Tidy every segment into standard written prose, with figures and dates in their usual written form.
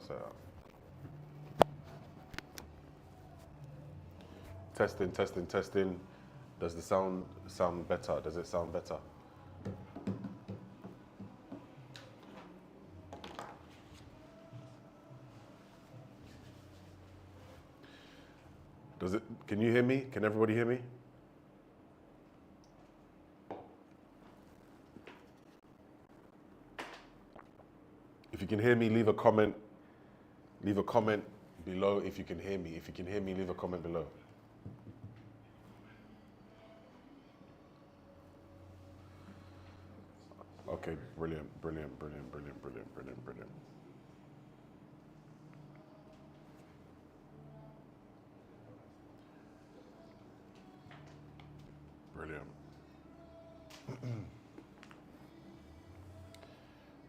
setup. Testing, testing, testing. Does the sound better? Does it sound better? Does it? Can you hear me? Can everybody hear me? If you can hear me, leave a comment. Leave a comment below if you can hear me. If you can hear me, leave a comment below. Okay, brilliant, brilliant, brilliant, brilliant, brilliant, brilliant, brilliant. Brilliant.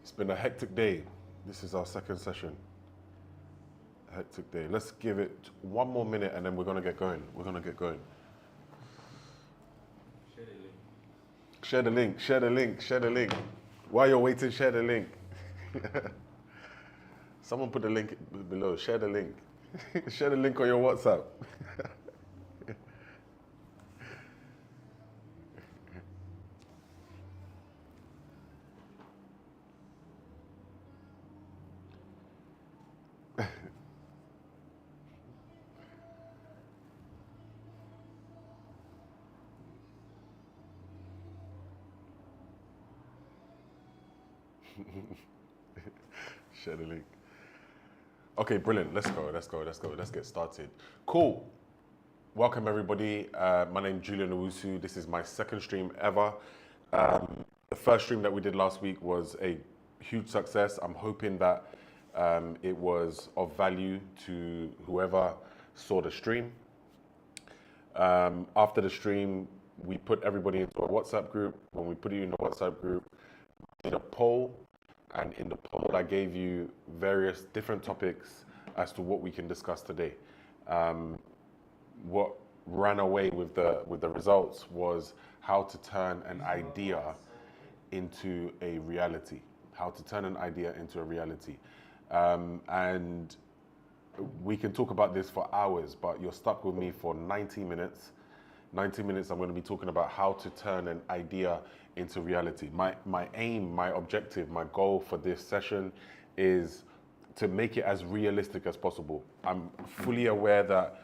It's been a hectic day. This is our second session. Hectic day. Let's give it one more minute and then we're going to get going. We're going to get going. Share the link, share the link, share the link. While you're waiting, share the link. Someone put the link below. Share the link. Share the link on your WhatsApp. Share the link. Okay, brilliant. Let's go. Let's go. Let's go. Let's get started. Cool. Welcome everybody. My name's Julian Owusu. This is my second stream ever. The first stream that we did last week was a huge success. I'm hoping that it was of value to whoever saw the stream. After the stream, we put everybody into a WhatsApp group. When we put you in the WhatsApp group, we did a poll. And in the poll, I gave you various different topics as to what we can discuss today. What ran away with the results was how to turn an idea into a reality. How to turn an idea into a reality. And we can talk about this for hours, but you're stuck with me for 90 minutes. 90 minutes, I'm going to be talking about how to turn an idea into reality. My aim, my objective, my goal for this session is to make it as realistic as possible. I'm fully aware that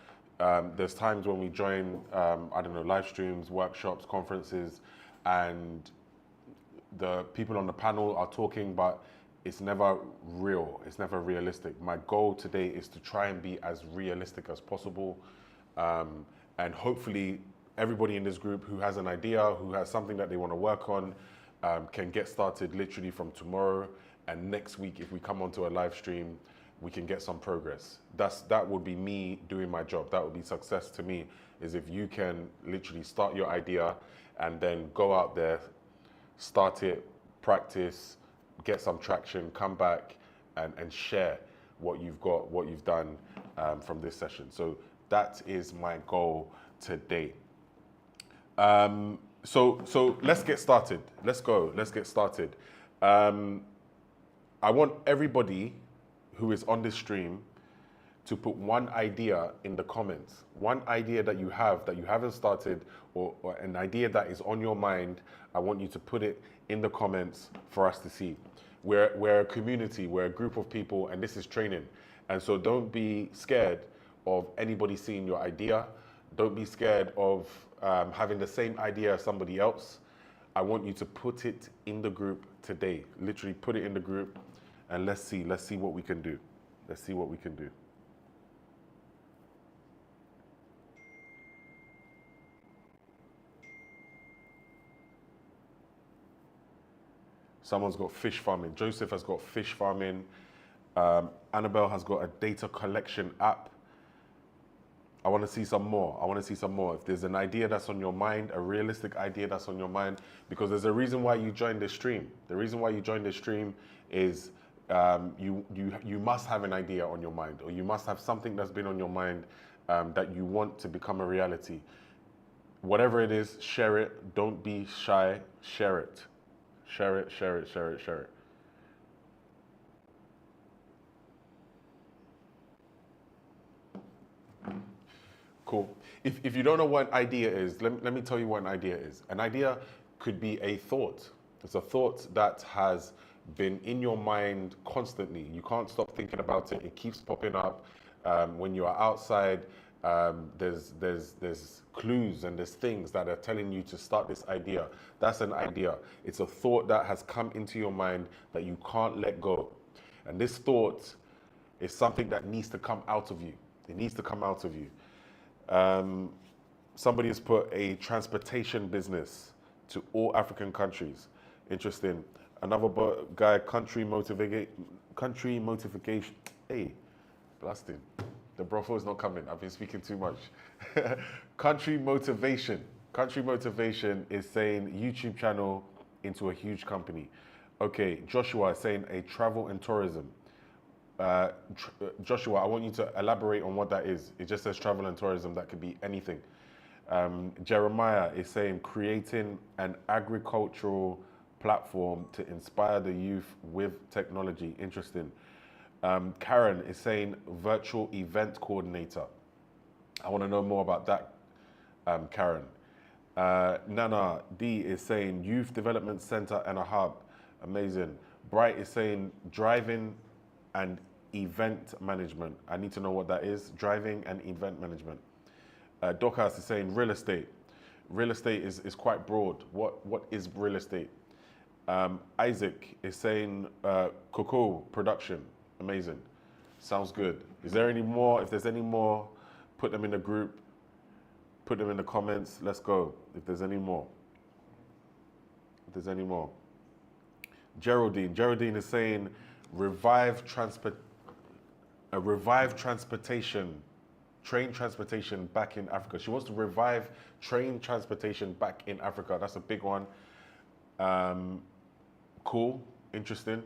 there's times when we join, I don't know, live streams, workshops, conferences, and the people on the panel are talking, but it's never real. It's never realistic. My goal today is to try and be as realistic as possible, and hopefully everybody in this group who has an idea, who has something that they want to work on, can get started literally from tomorrow. And next week, if we come onto a live stream, we can get some progress. That would be me doing my job. That would be success to me, is if you can literally start your idea and then go out there, start it, practice, get some traction, come back and share what you've got, what you've done from this session. So that is my goal today. So let's get started. Let's go. Let's get started. I want everybody who is on this stream to put one idea in the comments. One idea that you have that you haven't started, or an idea that is on your mind. I want you to put it in the comments for us to see. We're a community, we're a group of people, and this is training. And so don't be scared of anybody seeing your idea. Don't be scared of having the same idea as somebody else. I want you to put it in the group today. Literally put it in the group and let's see what we can do. Let's see what we can do. Someone's got fish farming. Joseph has got fish farming. Annabelle has got a data collection app. I want to see some more. I want to see some more. If there's an idea that's on your mind, a realistic idea that's on your mind, because there's a reason why you joined this stream. The reason why you joined this stream is you must have an idea on your mind, or you must have something that's been on your mind that you want to become a reality. Whatever it is, share it. Don't be shy. Share it. Share it, share it, share it, share it. Cool. If you don't know what an idea is, let me tell you what an idea is. An idea could be a thought. It's a thought that has been in your mind constantly. You can't stop thinking about it. It keeps popping up. When you are outside, there's clues and there's things that are telling you to start this idea. That's an idea. It's a thought that has come into your mind that you can't let go. And this thought is something that needs to come out of you. It needs to come out of you. Somebody has put a transportation business to all African countries. Interesting. Another guy, country motivation. Hey, blasting. The brothel is not coming. I've been speaking too much. Country motivation. Country motivation is saying YouTube channel into a huge company. Okay, Joshua is saying a travel and tourism. Joshua, I want you to elaborate on what that is. It just says travel and tourism. That could be anything. Jeremiah is saying creating an agricultural platform to inspire the youth with technology. Interesting. Karen is saying virtual event coordinator. I want to know more about that, Karen. Nana D is saying youth development center and a hub. Amazing. Bright is saying driving and event management. I need to know what that is. Driving and event management. Docas is saying real estate. Real estate is quite broad. What is real estate? Isaac is saying cocoa production. Amazing. Sounds good. Is there any more? If there's any more, put them in the group. Put them in the comments. Let's go. If there's any more. If there's any more. Geraldine. Geraldine is saying revive transportation, train transportation back in Africa. She wants to revive train transportation back in Africa. That's a big one. Cool. Interesting.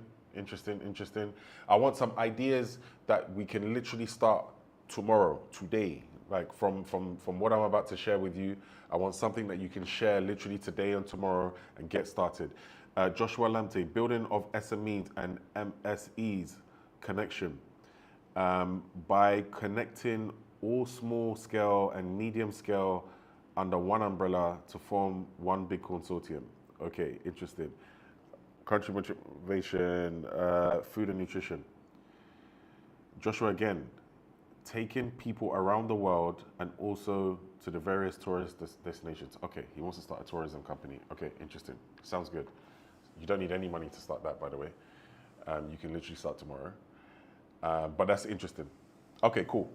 I want some ideas that we can literally start tomorrow, today. Like from what I'm about to share with you, I want something that you can share literally today and tomorrow and get started. Joshua Lamte, building of SMEs and MSEs connection. By connecting all small scale and medium scale under one umbrella to form one big consortium. Okay, interesting. Country motivation, food and nutrition. Joshua again, taking people around the world and also to the various tourist destinations. Okay, he wants to start a tourism company. Okay, interesting. Sounds good. You don't need any money to start that, by the way. You can literally start tomorrow. But that's interesting. Okay, cool.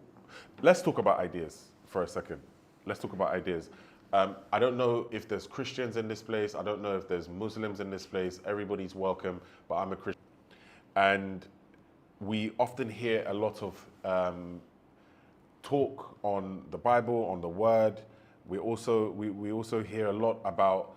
Let's talk about ideas for a second. Let's talk about ideas. I don't know if there's Christians in this place. I don't know if there's Muslims in this place. Everybody's welcome, but I'm a Christian. And we often hear a lot of talk on the Bible, on the Word. We also hear a lot about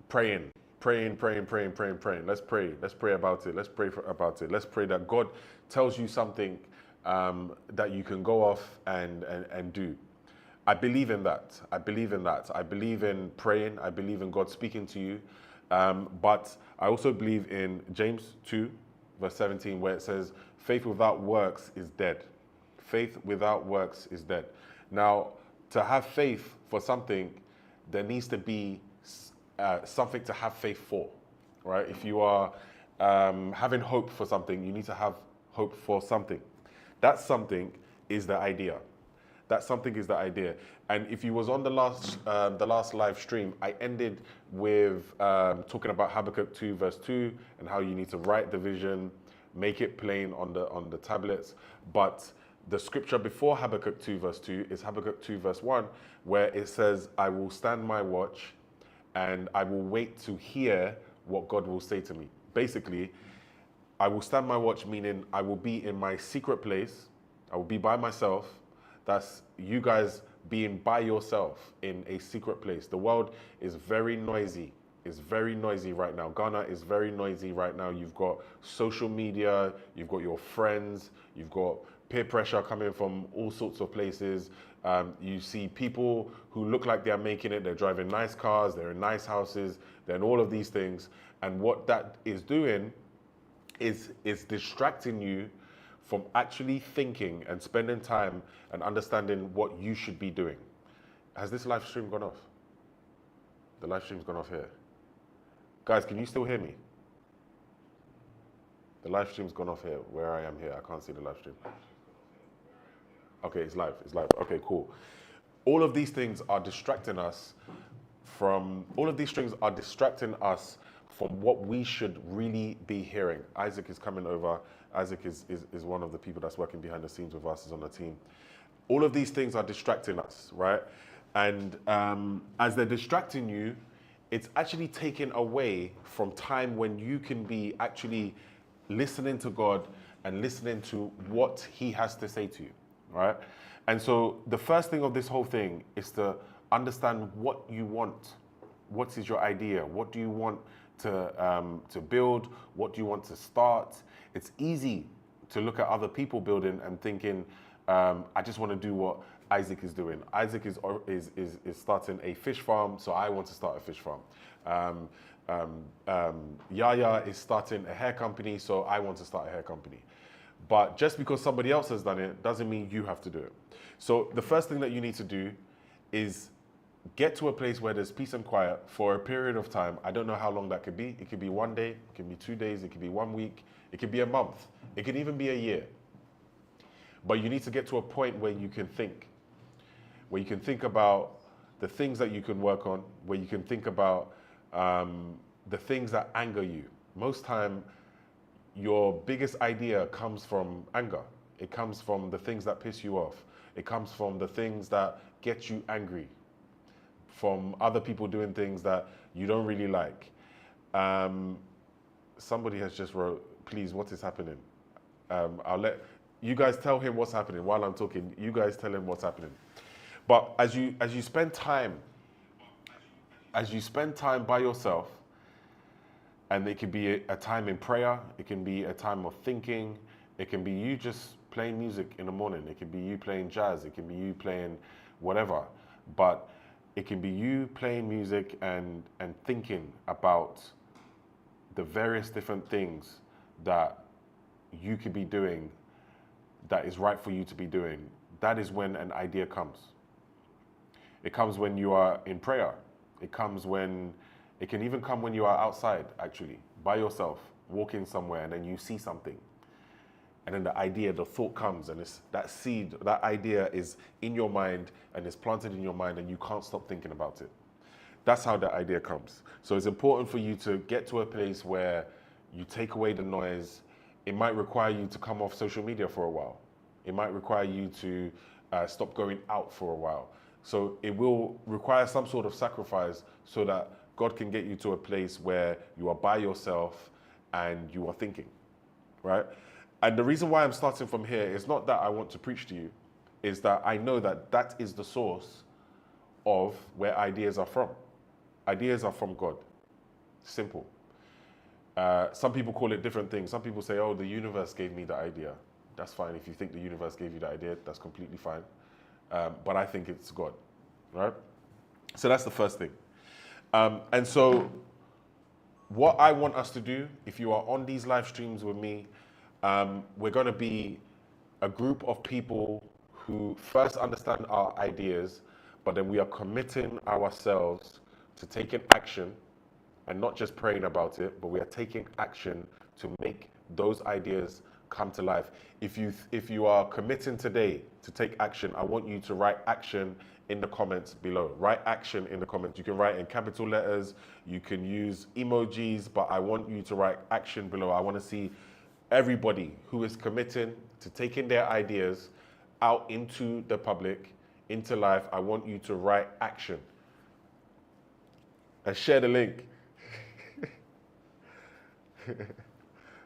praying. Let's pray. Let's pray about it. Let's pray about it. Let's pray that God tells you something that you can go off and do. I believe in that. I believe in praying. I believe in God speaking to you. But I also believe in James 2, verse 17, where it says, faith without works is dead. Faith without works is dead. Now, to have faith for something, there needs to be something to have faith for, right? If you are having hope for something, you need to have hope for something. That something is the idea. That something is the idea. And if you was on the last live stream, I ended with talking about Habakkuk 2 verse 2 and how you need to write the vision, make it plain on the tablets. But the scripture before Habakkuk 2 verse 2 is Habakkuk 2 verse 1, where it says, I will stand my watch and I will wait to hear what God will say to me. Basically, I will stand my watch, meaning I will be in my secret place. I will be by myself. That's you guys being by yourself in a secret place. The world is very noisy. It's very noisy right now. Ghana is very noisy right now. You've got social media, you've got your friends, you've got peer pressure coming from all sorts of places. You see people who look like they're making it. They're driving nice cars, they're in nice houses, they're in all of these things. And what that is doing is distracting you from actually thinking and spending time and understanding what you should be doing. Has this live stream gone off? The live stream's gone off here. Guys, can you still hear me? The live stream's gone off here, where I am here. I can't see the live stream. Okay, it's live. Okay, cool. All of these things are distracting us from what we should really be hearing. Isaac is coming over. Isaac is one of the people that's working behind the scenes with us, is on the team. All of these things are distracting us, right? And as they're distracting you, it's actually taken away from time when you can be actually listening to God and listening to what He has to say to you, right? And so the first thing of this whole thing is to understand what you want. What is your idea? What do you want to build? What do you want to start? It's easy to look at other people building and thinking, I just want to do what Isaac is doing. Isaac is starting a fish farm, so I want to start a fish farm. Yaya is starting a hair company, so I want to start a hair company. But just because somebody else has done it doesn't mean you have to do it. So the first thing that you need to do is get to a place where there's peace and quiet for a period of time. I don't know how long that could be. It could be 1 day, it could be 2 days, it could be 1 week, it could be a month, it could even be a year. But you need to get to a point where you can think about the things that you can work on, where you can think about the things that anger you. Most time, your biggest idea comes from anger. It comes from the things that piss you off. It comes from the things that get you angry, from other people doing things that you don't really like. Somebody has just wrote, please, what is happening? I'll let you guys tell him what's happening while I'm talking. You guys tell him what's happening. But as you spend time by yourself, and it can be a time in prayer, it can be a time of thinking, it can be you just playing music in the morning, it can be you playing jazz, it can be you playing whatever, but it can be you playing music and thinking about the various different things that you could be doing that is right for you to be doing. That is when an idea comes. It comes when you are in prayer. It can even come when you are outside, actually, by yourself, walking somewhere, and then you see something. And then the thought comes, and it's that seed, that idea is in your mind, and it's planted in your mind, and you can't stop thinking about it. That's how that idea comes. So it's important for you to get to a place where you take away the noise. It might require you to come off social media for a while. It might require you to stop going out for a while. So it will require some sort of sacrifice so that God can get you to a place where you are by yourself and you are thinking, right? And the reason why I'm starting from here is not that I want to preach to you, is that I know that that is the source of where ideas are from. Ideas are from God. Simple. Some people call it different things. Some people say, oh, the universe gave me the idea. That's fine. If you think the universe gave you the idea, that's completely fine. But I think it's God, right? So that's the first thing. And so what I want us to do, if you are on these live streams with me, we're going to be a group of people who first understand our ideas, but then we are committing ourselves to taking action and not just praying about it, but we are taking action to make those ideas come to life. If you are committing today to take action, I want you to write action in the comments below. Write action in the comments. You can write in capital letters, you can use emojis, but I want you to write action below. I want to see everybody who is committing to taking their ideas out into the public, into life. I want you to write action and share the link.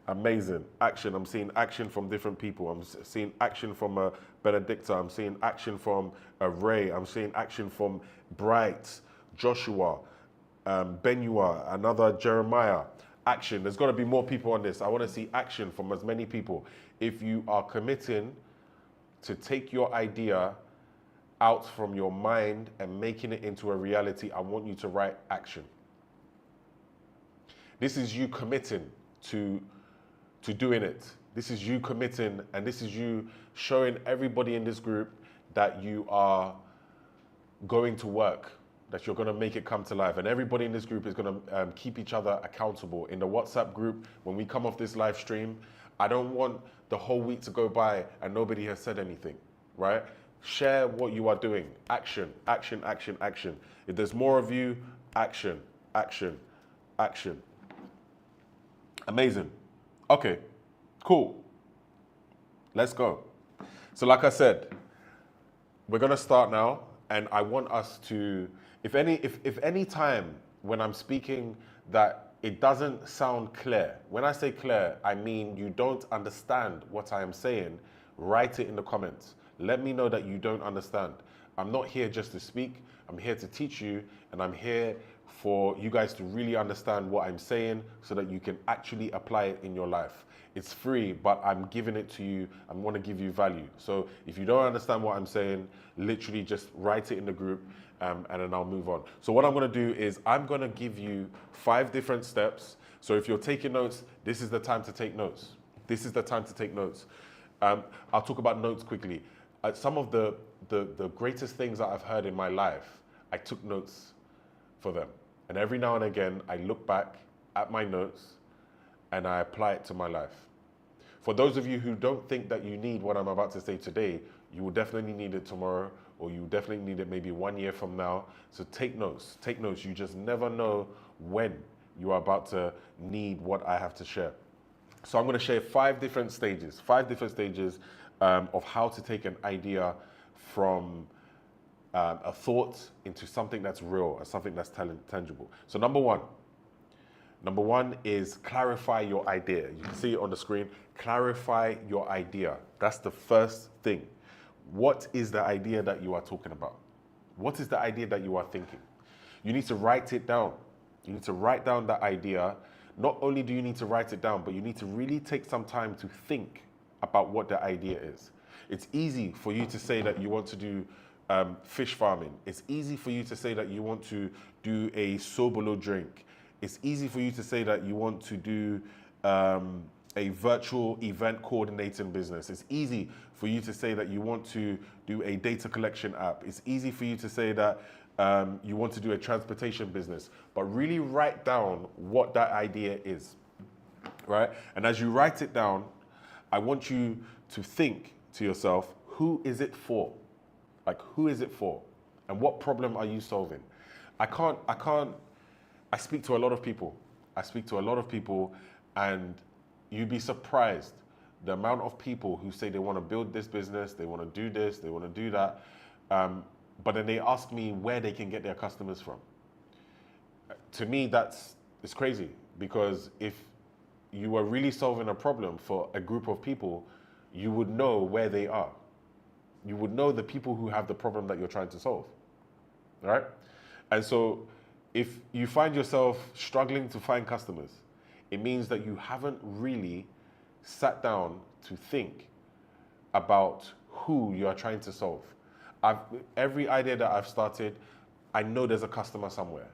Amazing. Action. I'm seeing action from different people. I'm seeing action from a Benedicta. I'm seeing action from a Ray. I'm seeing action from Bright, Joshua, Benua, another Jeremiah. Action. There's got to be more people on this. I want to see action from as many people. If you are committing to take your idea out from your mind and making it into a reality, I want you to write action. This is you committing to doing it. This is you committing, and this is you showing everybody in this group that you are going to work, that you're going to make it come to life. And everybody in this group is going to keep each other accountable. In the WhatsApp group, when we come off this live stream, I don't want the whole week to go by and nobody has said anything, right? Share what you are doing. Action, action, action, action. If there's more of you, action, action, action. Amazing. Okay, cool. Let's go. So like I said, we're going to start now, and I want us to, if any time when I'm speaking that it doesn't sound clear, when I say clear, I mean you don't understand what I am saying, write it in the comments. Let me know that you don't understand. I'm not here just to speak, I'm here to teach you, and I'm here for you guys to really understand what I'm saying so that you can actually apply it in your life. It's free, but I'm giving it to you. I want to give you value. So if you don't understand what I'm saying, literally just write it in the group, and then I'll move on. So what I'm going to do is I'm going to give you 5 different steps. So if you're taking notes, this is the time to take notes. This is the time to take notes. I'll talk about notes quickly. Some of the greatest things that I've heard in my life, I took notes for them. And every now and again, I look back at my notes and I apply it to my life. For those of you who don't think that you need what I'm about to say today, you will definitely need it tomorrow, or you definitely need it maybe 1 year from now. So take notes, take notes. You just never know when you are about to need what I have to share. So I'm going to share 5 different stages of how to take an idea from a thought into something that's real and something that's tangible. So number one is clarify your idea. You can see it on the screen. Clarify your idea. That's the first thing. What is the idea that you are talking about? What is the idea that you are thinking? You need to write it down. You need to write down that idea. Not only do you need to write it down, but you need to really take some time to think about what the idea is. It's easy for you to say that you want to do fish farming. It's easy for you to say that you want to do a Sobolo drink. It's easy for you to say that you want to do a virtual event coordinating business. It's easy for you to say that you want to do a data collection app. It's easy for you to say that you want to do a transportation business. But really write down what that idea is, right? And as you write it down, I want you to think to yourself, who is it for? Like, who is it for? And what problem are you solving? I speak to a lot of people. And you'd be surprised the amount of people who say they want to build this business, they want to do this, they want to do that. But then they ask me where they can get their customers from. To me, it's crazy, because if you were really solving a problem for a group of people, you would know where they are. You would know the people who have the problem that you're trying to solve, right? And so if you find yourself struggling to find customers, it means that you haven't really sat down to think about who you are trying to solve. Every idea that I've started, I know there's a customer somewhere.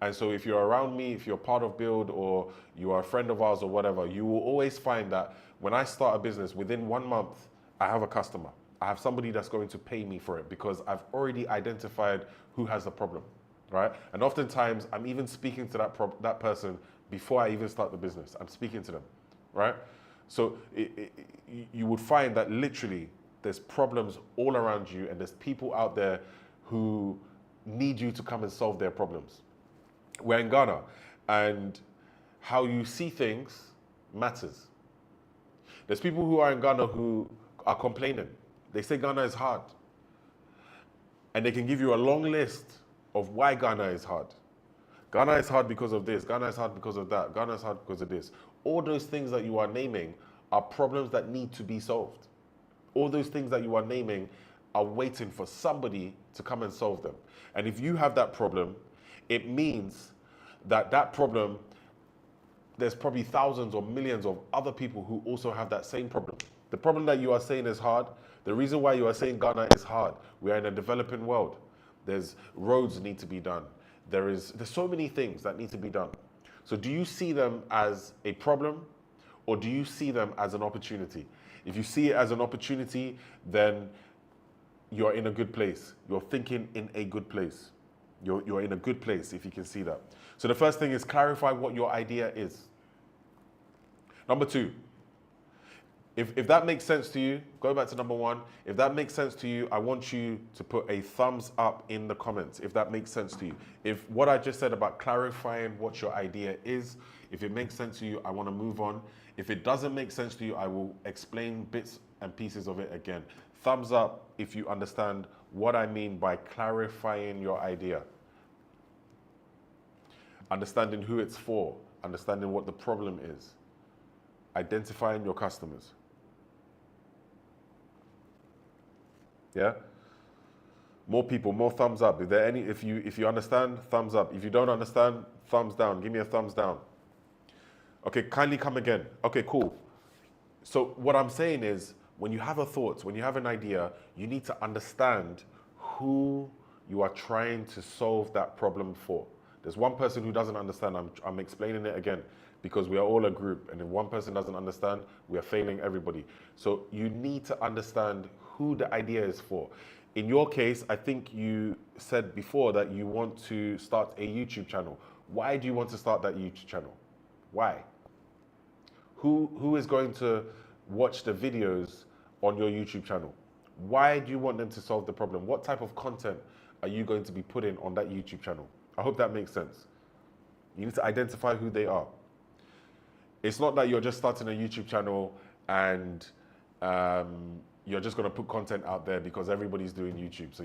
And so if you're around me, if you're part of Build, or you are a friend of ours or whatever, you will always find that when I start a business, within 1 month, I have a customer. I have somebody that's going to pay me for it, because I've already identified who has the problem, right? And oftentimes, I'm even speaking to that person before I even start the business. I'm speaking to them, right? So you would find that literally there's problems all around you, and there's people out there who need you to come and solve their problems. We're in Ghana, and how you see things matters. There's people who are in Ghana who are complaining. They say Ghana is hard. And they can give you a long list of why Ghana is hard. Ghana is hard because of this. Ghana is hard because of that. Ghana is hard because of this. All those things that you are naming are problems that need to be solved. All those things that you are naming are waiting for somebody to come and solve them. And if you have that problem, it means that problem, there's probably thousands or millions of other people who also have that same problem. The problem that you are saying is hard. The reason why you are saying Ghana is hard, we are in a developing world. There's roads need to be done. There's so many things that need to be done. So do you see them as a problem, Or do you see them as an opportunity? If you see it as an opportunity, then you're in a good place. You're thinking in a good place. You're in a good place if you can see that. So the first thing is clarify what your idea is. Number two, if that makes sense to you, go back to number one. If that makes sense to you, I want you to put a thumbs up in the comments if that makes sense to you. If what I just said about clarifying what your idea is, if it makes sense to you, I want to move on. If it doesn't make sense to you, I will explain bits and pieces of it again. Thumbs up if you understand what I mean by clarifying your idea. Understanding who it's for, understanding what the problem is, identifying your customers. Yeah? More people, more thumbs up. If you understand, thumbs up. If you don't understand, thumbs down. Give me a thumbs down. Okay, kindly come again. Okay, cool. So what I'm saying is, when you have a thought, when you have an idea, you need to understand who you are trying to solve that problem for. There's one person who doesn't understand. I'm explaining it again because we are all a group, and if one person doesn't understand, we are failing everybody. So you need to understand who the idea is for. In your case, I think you said before that you want to start a YouTube channel. Why do you want to start that YouTube channel? Why? Who is going to watch the videos on your YouTube channel? Why do you want them to solve the problem? What type of content are you going to be putting on that YouTube channel? I hope that makes sense. You need to identify who they are. It's not that you're just starting a YouTube channel and you're just going to put content out there because everybody's doing YouTube. So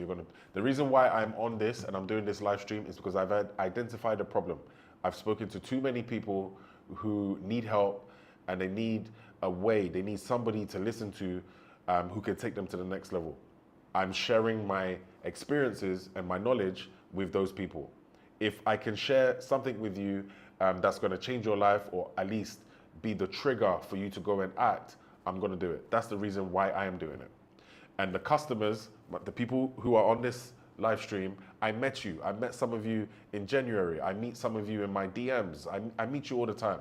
the reason why I'm on this and I'm doing this live stream is because I've identified a problem. I've spoken to too many people who need help, and they need a way, they need somebody to listen to who can take them to the next level. I'm sharing my experiences and my knowledge with those people. If I can share something with you that's going to change your life, or at least be the trigger for you to go and act, I'm going to do it. That's the reason why I am doing it. And the customers, the people who are on this live stream, I met you. I met some of you in January. I meet some of you in my DMs. I meet you all the time.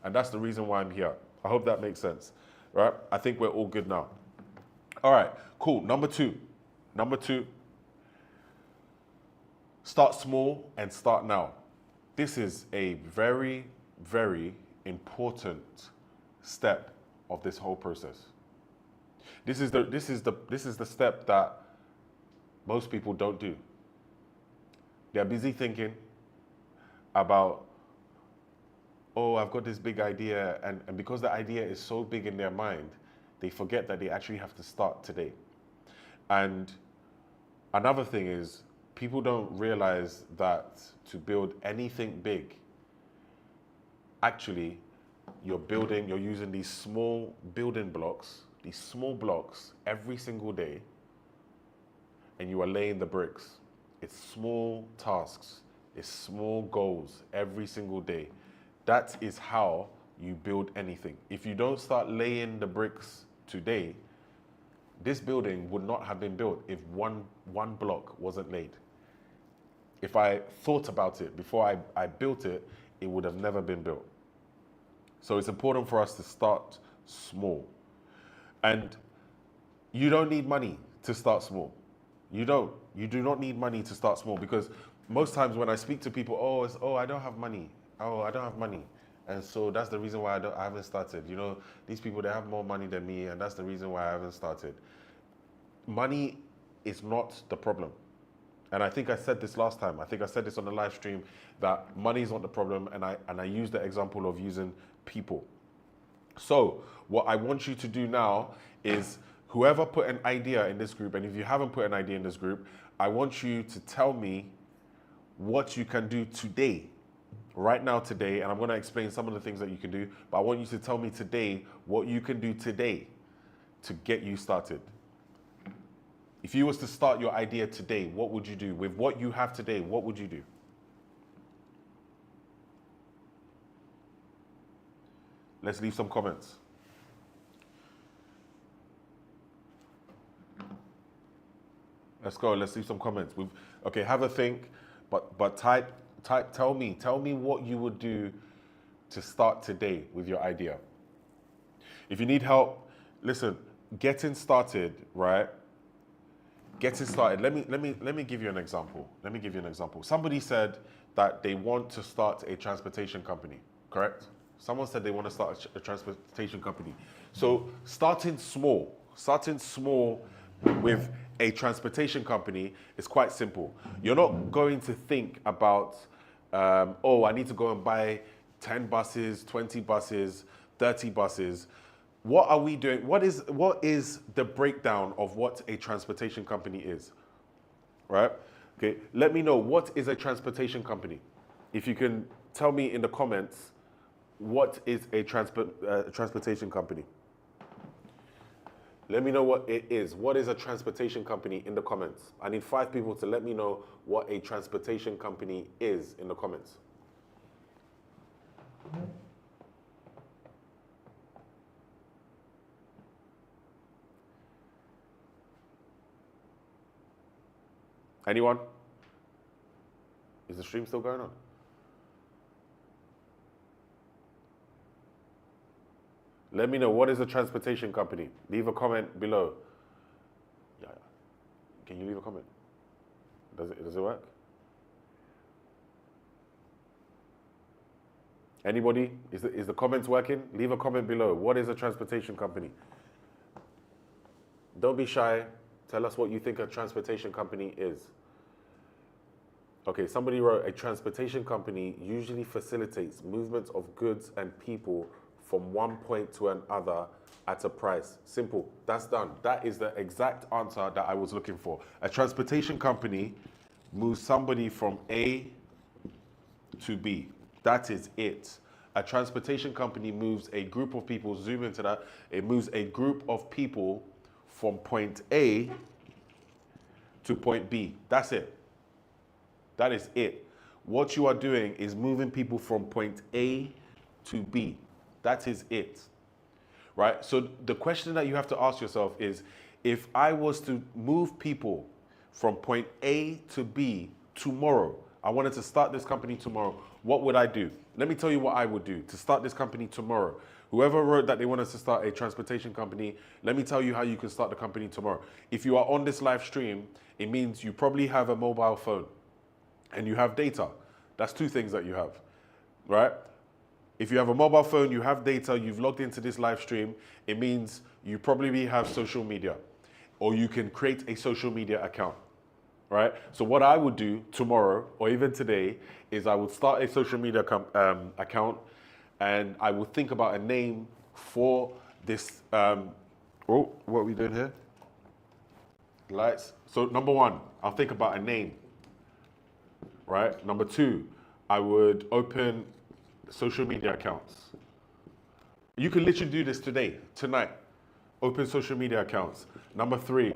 And that's the reason why I'm here. I hope that makes sense, right? I think we're all good now. All right, cool. Number two, start small and start now. This is a very, very important step of this whole process. This is the step that most people don't do. They're busy thinking about, oh, I've got this big idea, and because the idea is so big in their mind, they forget that they actually have to start today. And another thing is, people don't realize that to build anything big, actually, you're using these small building blocks, these small blocks every single day, and you are laying the bricks. It's small tasks, it's small goals every single day. That is how you build anything. If you don't start laying the bricks today, this building would not have been built if one block wasn't laid. If I thought about it before I built it, it would have never been built. So it's important for us to start small. And you don't need money to start small. You don't. You do not need money to start small, because most times when I speak to people, I don't have money. Oh, I don't have money. And so that's the reason why I haven't started. You know, these people, they have more money than me, and that's the reason why I haven't started. Money is not the problem. And I think I said this last time. I think I said this on the live stream, that money is not the problem, and I used the example of using people. So what I want you to do now is, whoever put an idea in this group, and if you haven't put an idea in this group, I want you to tell me what you can do today, right now today, and I'm going to explain some of the things that you can do, but I want you to tell me today what you can do today to get you started. If you was to start your idea today, what would you do? With what you have today, what would you do? Let's leave some comments. Let's go. Let's leave some comments. Okay, have a think, but type. Tell me what you would do to start today with your idea. If you need help, listen, getting started, right? Getting started. Let me give you an example. Let me give you an example. Somebody said that they want to start a transportation company, correct? Someone said they want to start a transportation company. So starting small with a transportation company is quite simple. You're not going to think about, oh, I need to go and buy 10 buses, 20 buses, 30 buses. What are we doing? What is the breakdown of what a transportation company is? Right? Okay, let me know, what is a transportation company? If you can tell me in the comments, what is a transportation company? Let me know what it is. What is a transportation company in the comments? I need 5 people to let me know what a transportation company is in the comments. Anyone? Is the stream still going on? Let me know, what is a transportation company? Leave a comment below. Yeah. Can you leave a comment? Does it work? Anybody? Is the comments working? Leave a comment below. What is a transportation company? Don't be shy. Tell us what you think a transportation company is. Okay, somebody wrote, a transportation company usually facilitates movements of goods and people from one point to another at a price. Simple. That's done. That is the exact answer that I was looking for. A transportation company moves somebody from A to B. That is it. A transportation company moves a group of people, zoom into that, it moves a group of people from point A to point B. That's it. That is it. What you are doing is moving people from point A to B. That is it, right? So the question that you have to ask yourself is, if I was to move people from point A to B tomorrow, I wanted to start this company tomorrow, what would I do? Let me tell you what I would do to start this company tomorrow. Whoever wrote that they wanted to start a transportation company, let me tell you how you can start the company tomorrow. If you are on this live stream, it means you probably have a mobile phone and you have data. That's 2 things that you have, right? If you have a mobile phone, you have data, you've logged into this live stream, it means you probably have social media, or you can create a social media account, right? So what I would do tomorrow, or even today, is I would start a social media account, and I would think about a name for this. Oh, what are we doing here? Lights. So number 1, I'll think about a name, right? Number 2, I would open social media accounts. You can literally do this today, tonight. Open social media accounts. Number 3,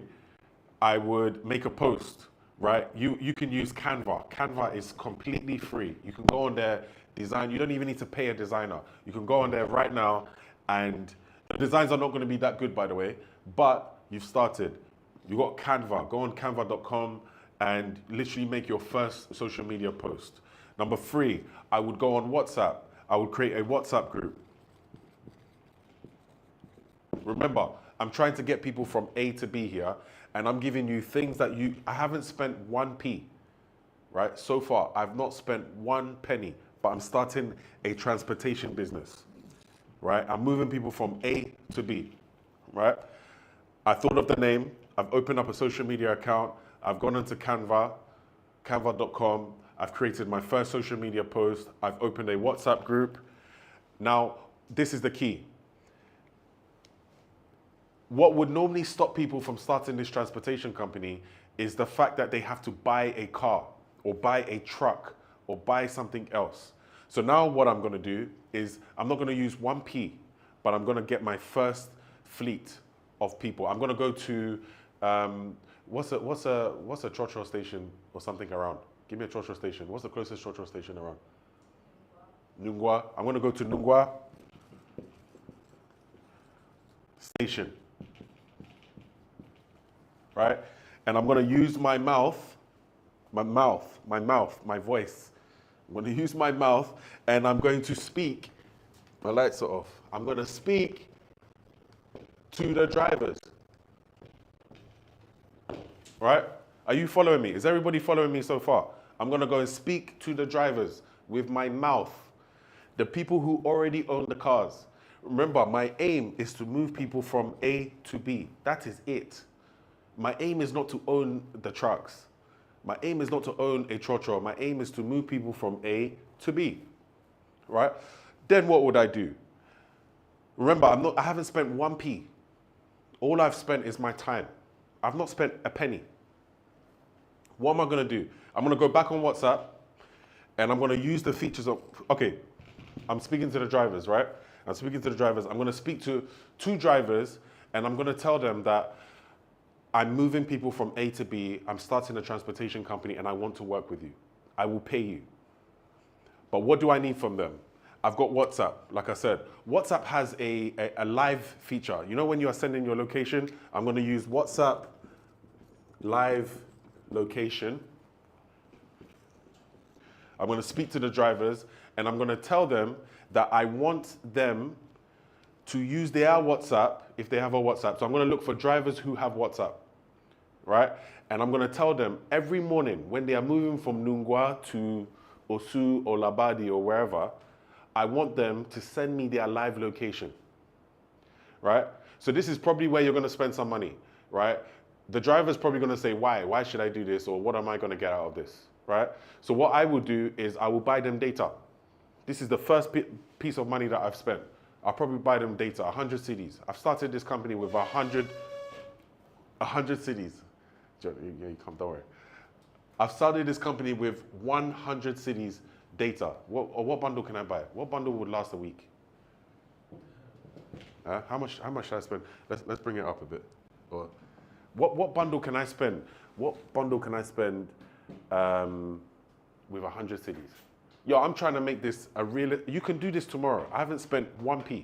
I would make a post, right? You can use Canva. Canva is completely free. You can go on there, design. You don't even need to pay a designer. You can go on there right now, and the designs are not going to be that good, by the way, but you've started. You got Canva. Go on canva.com and literally make your first social media post. Number 3, I would go on WhatsApp. I would create a WhatsApp group. Remember, I'm trying to get people from A to B here, and I'm giving you things that I haven't spent 1p, right? So far, I've not spent 1 penny, but I'm starting a transportation business, right? I'm moving people from A to B, right? I thought of the name. I've opened up a social media account. I've gone into Canva, canva.com. I've created my first social media post. I've opened a WhatsApp group. Now, this is the key. What would normally stop people from starting this transportation company is the fact that they have to buy a car or buy a truck or buy something else. So now what I'm going to do is I'm not going to use 1p, but I'm going to get my first fleet of people. I'm going to go to, what's a trotro station or something around? Give me a trotro station. What's the closest trotro station around? Nungwa. I'm going to go to Nungwa station, right? And I'm going to use my mouth, my voice. I'm going to use my mouth, and I'm going to speak. My lights are off. I'm going to speak to the drivers. Right? Are you following me? Is everybody following me so far? I'm going to go and speak to the drivers with my mouth. The people who already own the cars. Remember, my aim is to move people from A to B. That is it. My aim is not to own the trucks. My aim is not to own a trotro. My aim is to move people from A to B. Right? Then what would I do? Remember, I haven't spent 1p. All I've spent is my time. I've not spent a penny. What am I going to do? I'm going to go back on WhatsApp and I'm going to use the features of, okay, I'm speaking to the drivers, right? I'm speaking to the drivers. I'm going to speak to 2 drivers and I'm going to tell them that I'm moving people from A to B. I'm starting a transportation company and I want to work with you. I will pay you. But what do I need from them? I've got WhatsApp, like I said. WhatsApp has a live feature. You know when you are sending your location? I'm going to use WhatsApp live location. I'm going to speak to the drivers and I'm going to tell them that I want them to use their WhatsApp if they have a WhatsApp. So I'm going to look for drivers who have WhatsApp, right? And I'm going to tell them every morning when they are moving from Nungwa to Osu or Labadi or wherever, I want them to send me their live location, right? So this is probably where you're going to spend some money, right? The driver's probably going to say, why? Why should I do this? Or what am I going to get out of this, right? So what I will do is I will buy them data. This is the first piece of money that I've spent. I'll probably buy them data, 100 CDs. I've started this company with 100 CDs. Yeah, you come, don't worry. I've started this company with 100 CDs data. What bundle can I buy? What bundle would last a week? How much should I spend? Let's bring it up a bit. Or what bundle can I spend? What bundle can I spend with 100 CDs? Yo, I'm trying to make this a real. You can do this tomorrow. I haven't spent 1p.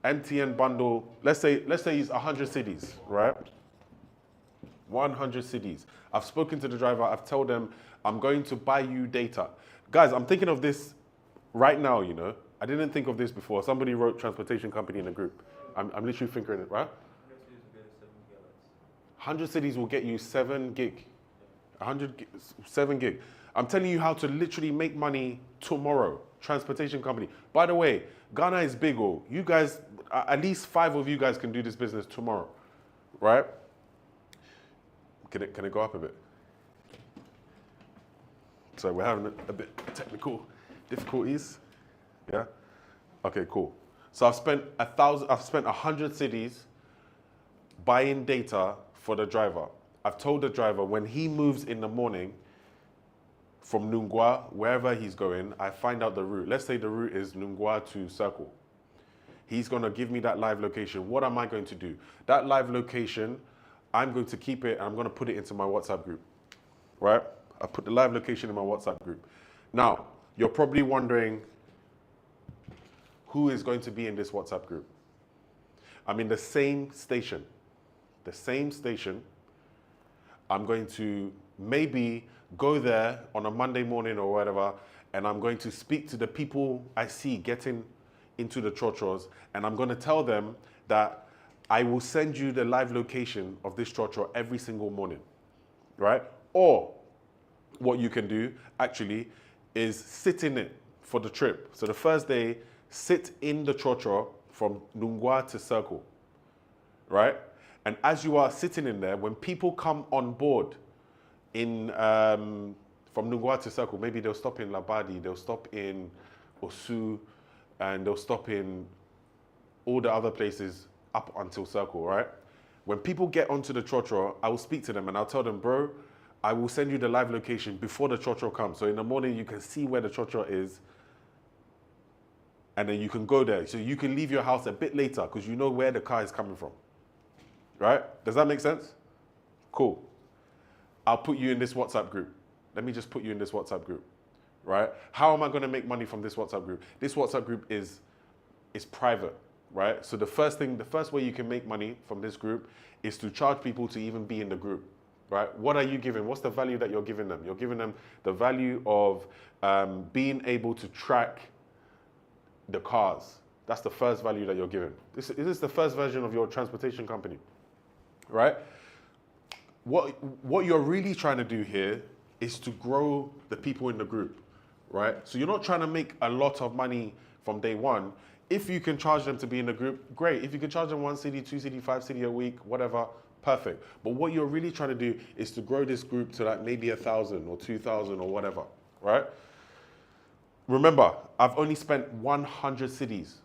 MTN bundle. Let's say it's 100 CDs, right? 100 CDs. I've spoken to the driver. I've told them I'm going to buy you data. Guys, I'm thinking of this right now, you know. I didn't think of this before. Somebody wrote transportation company in a group. I'm literally thinking it, right? 100 cities will get you 7 gig. 7 gig. I'm telling you how to literally make money tomorrow. Transportation company. By the way, Ghana is big. Oh, you guys, at least 5 of you guys can do this business tomorrow, right? Can it go up a bit? So we're having a bit technical difficulties. Yeah. Okay. Cool. So I've spent 100 cities buying data for the driver. I've told the driver when he moves in the morning from Nungwa, wherever he's going, I find out the route. Let's say the route is Nungwa to Circle. He's going to give me that live location. What am I going to do? That live location, I'm going to keep it and I'm going to put it into my WhatsApp group, right? I put the live location in my WhatsApp group. Now, you're probably wondering who is going to be in this WhatsApp group. I'm in the same station. The same station. I'm going to maybe go there on a Monday morning or whatever, and I'm going to speak to the people I see getting into the trotros, and I'm going to tell them that I will send you the live location of this trotro every single morning, right? Or what you can do actually is sit in it for the trip. So the first day, sit in the trotro from Nungwa to Circle, right? And as you are sitting in there, when people come on board in from Nungwa to Circle, maybe they'll stop in Labadi, they'll stop in Osu, and they'll stop in all the other places up until Circle, right? When people get onto the trotro, I will speak to them and I'll tell them, bro, I will send you the live location before the trotro comes. So in the morning, you can see where the trotro is, and then you can go there. So you can leave your house a bit later because you know where the car is coming from, right? Does that make sense? Cool. I'll put you in this WhatsApp group. Let me just put you in this WhatsApp group, right? How am I going to make money from this WhatsApp group? This WhatsApp group is private, right? So the first way you can make money from this group is to charge people to even be in the group, right? What are you giving? What's the value that you're giving them? You're giving them the value of being able to track the cars, That's the first value that you're giving. This is the first version of your transportation company, right? What you're really trying to do here is to grow the people in the group, right? So you're not trying to make a lot of money from day one. If you can charge them to be in the group, great. If you can charge them 1 cedi, 2 cedi, 5 cedi a week, whatever, perfect. But what you're really trying to do is to grow this group to like maybe 1,000 or 2,000 or whatever, right? Remember, I've only spent 100 cedis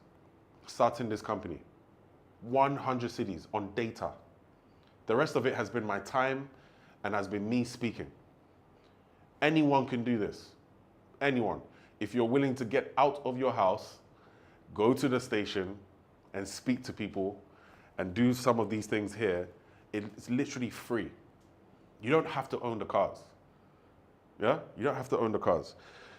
starting this company. 100 cedis on data. The rest of it has been my time and has been me speaking. Anyone can do this. Anyone. If you're willing to get out of your house, go to the station and speak to people and do some of these things here, it's literally free. You don't have to own the cars. Yeah? You don't have to own the cars.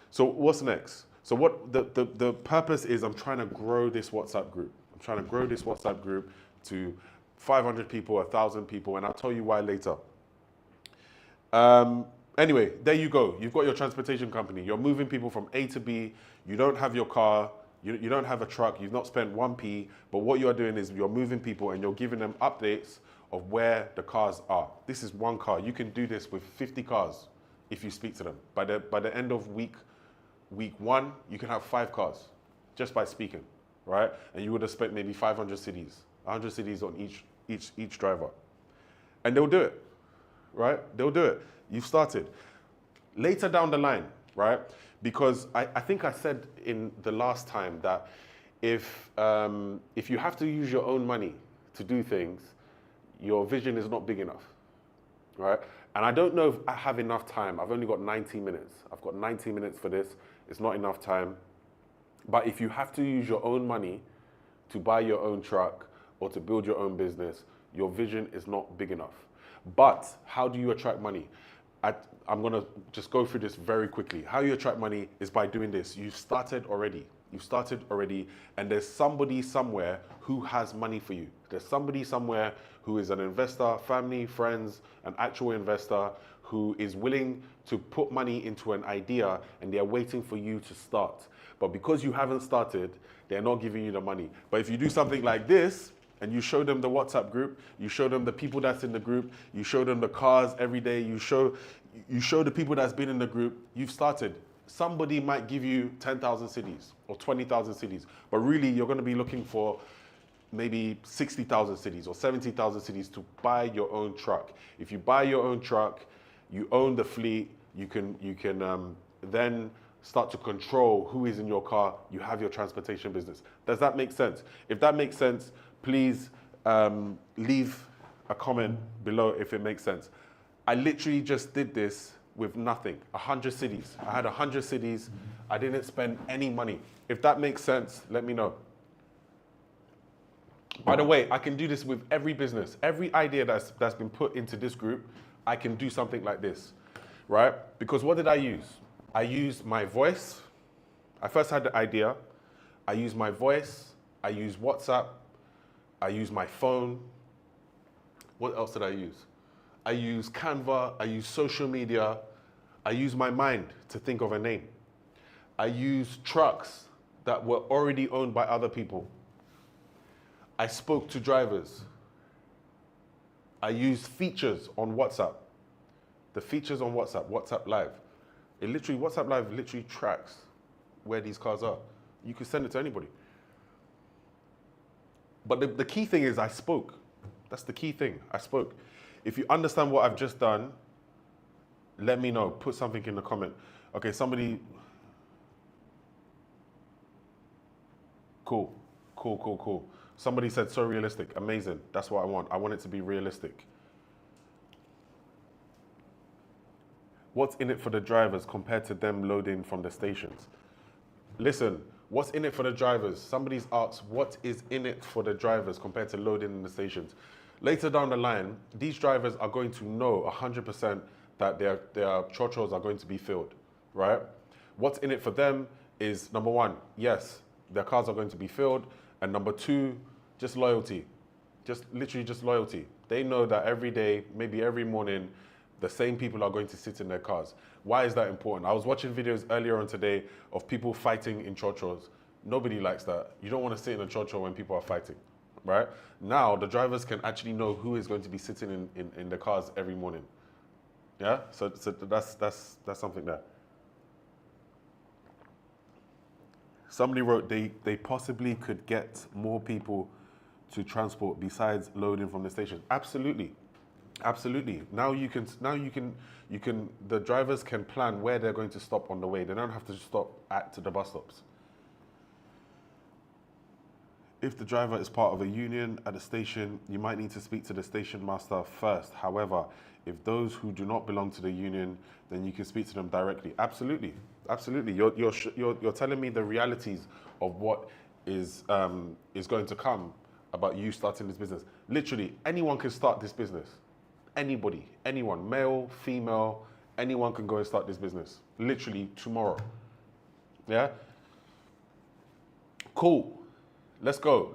So what's next? So what the purpose is, I'm trying to grow this WhatsApp group. I'm trying to grow this WhatsApp group to 500 people, 1,000 people, and I'll tell you why later. Anyway, there you go. You've got your transportation company. You're moving people from A to B. You don't have your car. You don't have a truck. You've not spent 1p. But what you're doing is you're moving people and you're giving them updates of where the cars are. This is one car. You can do this with 50 cars if you speak to them. By the end of week 1, you can have 5 cars just by speaking, right? And you would have spent maybe 500 cedis, 100 cedis on each driver. And they'll do it, right? They'll do it. You've started. Later down the line, right? Because I think I said in the last time that if you have to use your own money to do things, your vision is not big enough, right? And I don't know if I have enough time. I've only got 90 minutes. I've got 90 minutes for this. It's not enough time. But if you have to use your own money to buy your own truck or to build your own business, your vision is not big enough. But how do you attract money? I'm going to just go through this very quickly. How you attract money is by doing this. You've started already. You've started already, and there's somebody somewhere who has money for you. There's somebody somewhere who is an investor, family, friends, an actual investor who is willing to put money into an idea, and they're waiting for you to start. But because you haven't started, they're not giving you the money. But if you do something like this, and you show them the WhatsApp group, you show them the people that's in the group, you show them the cars every day, you show the people that's been in the group, you've started. Somebody might give you 10,000 cedis or 20,000 cedis, but really you're going to be looking for maybe 60,000 cedis or 70,000 cedis to buy your own truck. If you buy your own truck, you own the fleet, you can then start to control who is in your car, you have your transportation business. Does that make sense? If that makes sense, please leave a comment below if it makes sense. I literally just did this with nothing, 100 cedis. I had 100 cedis. I didn't spend any money. If that makes sense, let me know. By the way, I can do this with every business. Every idea that's been put into this group, I can do something like this, right? Because what did I use? I used my voice. I first had the idea. I used my voice. I used WhatsApp. I used my phone. What else did I use? I used Canva. I used social media. I used my mind to think of a name. I used trucks that were already owned by other people. I spoke to drivers. I used features on WhatsApp. The features on WhatsApp, WhatsApp Live. WhatsApp Live literally tracks where these cars are. You can send it to anybody. But the key thing is I spoke. That's the key thing. I spoke. If you understand what I've just done, let me know. Put something in the comment. Okay, somebody. Cool. Somebody said so realistic. Amazing. That's what I want. I want it to be realistic. What's in it for the drivers compared to them loading from the stations? Listen, what's in it for the drivers? Somebody's asked, what is in it for the drivers compared to loading in the stations? Later down the line, these drivers are going to know 100% that their chochos are going to be filled, right? What's in it for them is, number one, yes, their cars are going to be filled. And number two, just loyalty. Literally just loyalty. They know that every day, maybe every morning, the same people are going to sit in their cars. Why is that important? I was watching videos earlier on today of people fighting in chochos. Nobody likes that. You don't want to sit in a chocho when people are fighting, right? Now the drivers can actually know who is going to be sitting in the cars every morning. Yeah, so that's something there. Somebody wrote they possibly could get more people to transport besides loading from the station. Absolutely, absolutely. Now you can the drivers can plan where they're going to stop on the way. They don't have to stop at the bus stops. If the driver is part of a union at the station, you might need to speak to the station master first. However, if those who do not belong to the union, then you can speak to them directly. Absolutely, absolutely. You're telling me the realities of what is going to come about you starting this business. Literally, anyone can start this business. Anybody, anyone, male, female, anyone can go and start this business. Literally tomorrow. Yeah. Cool. Let's go.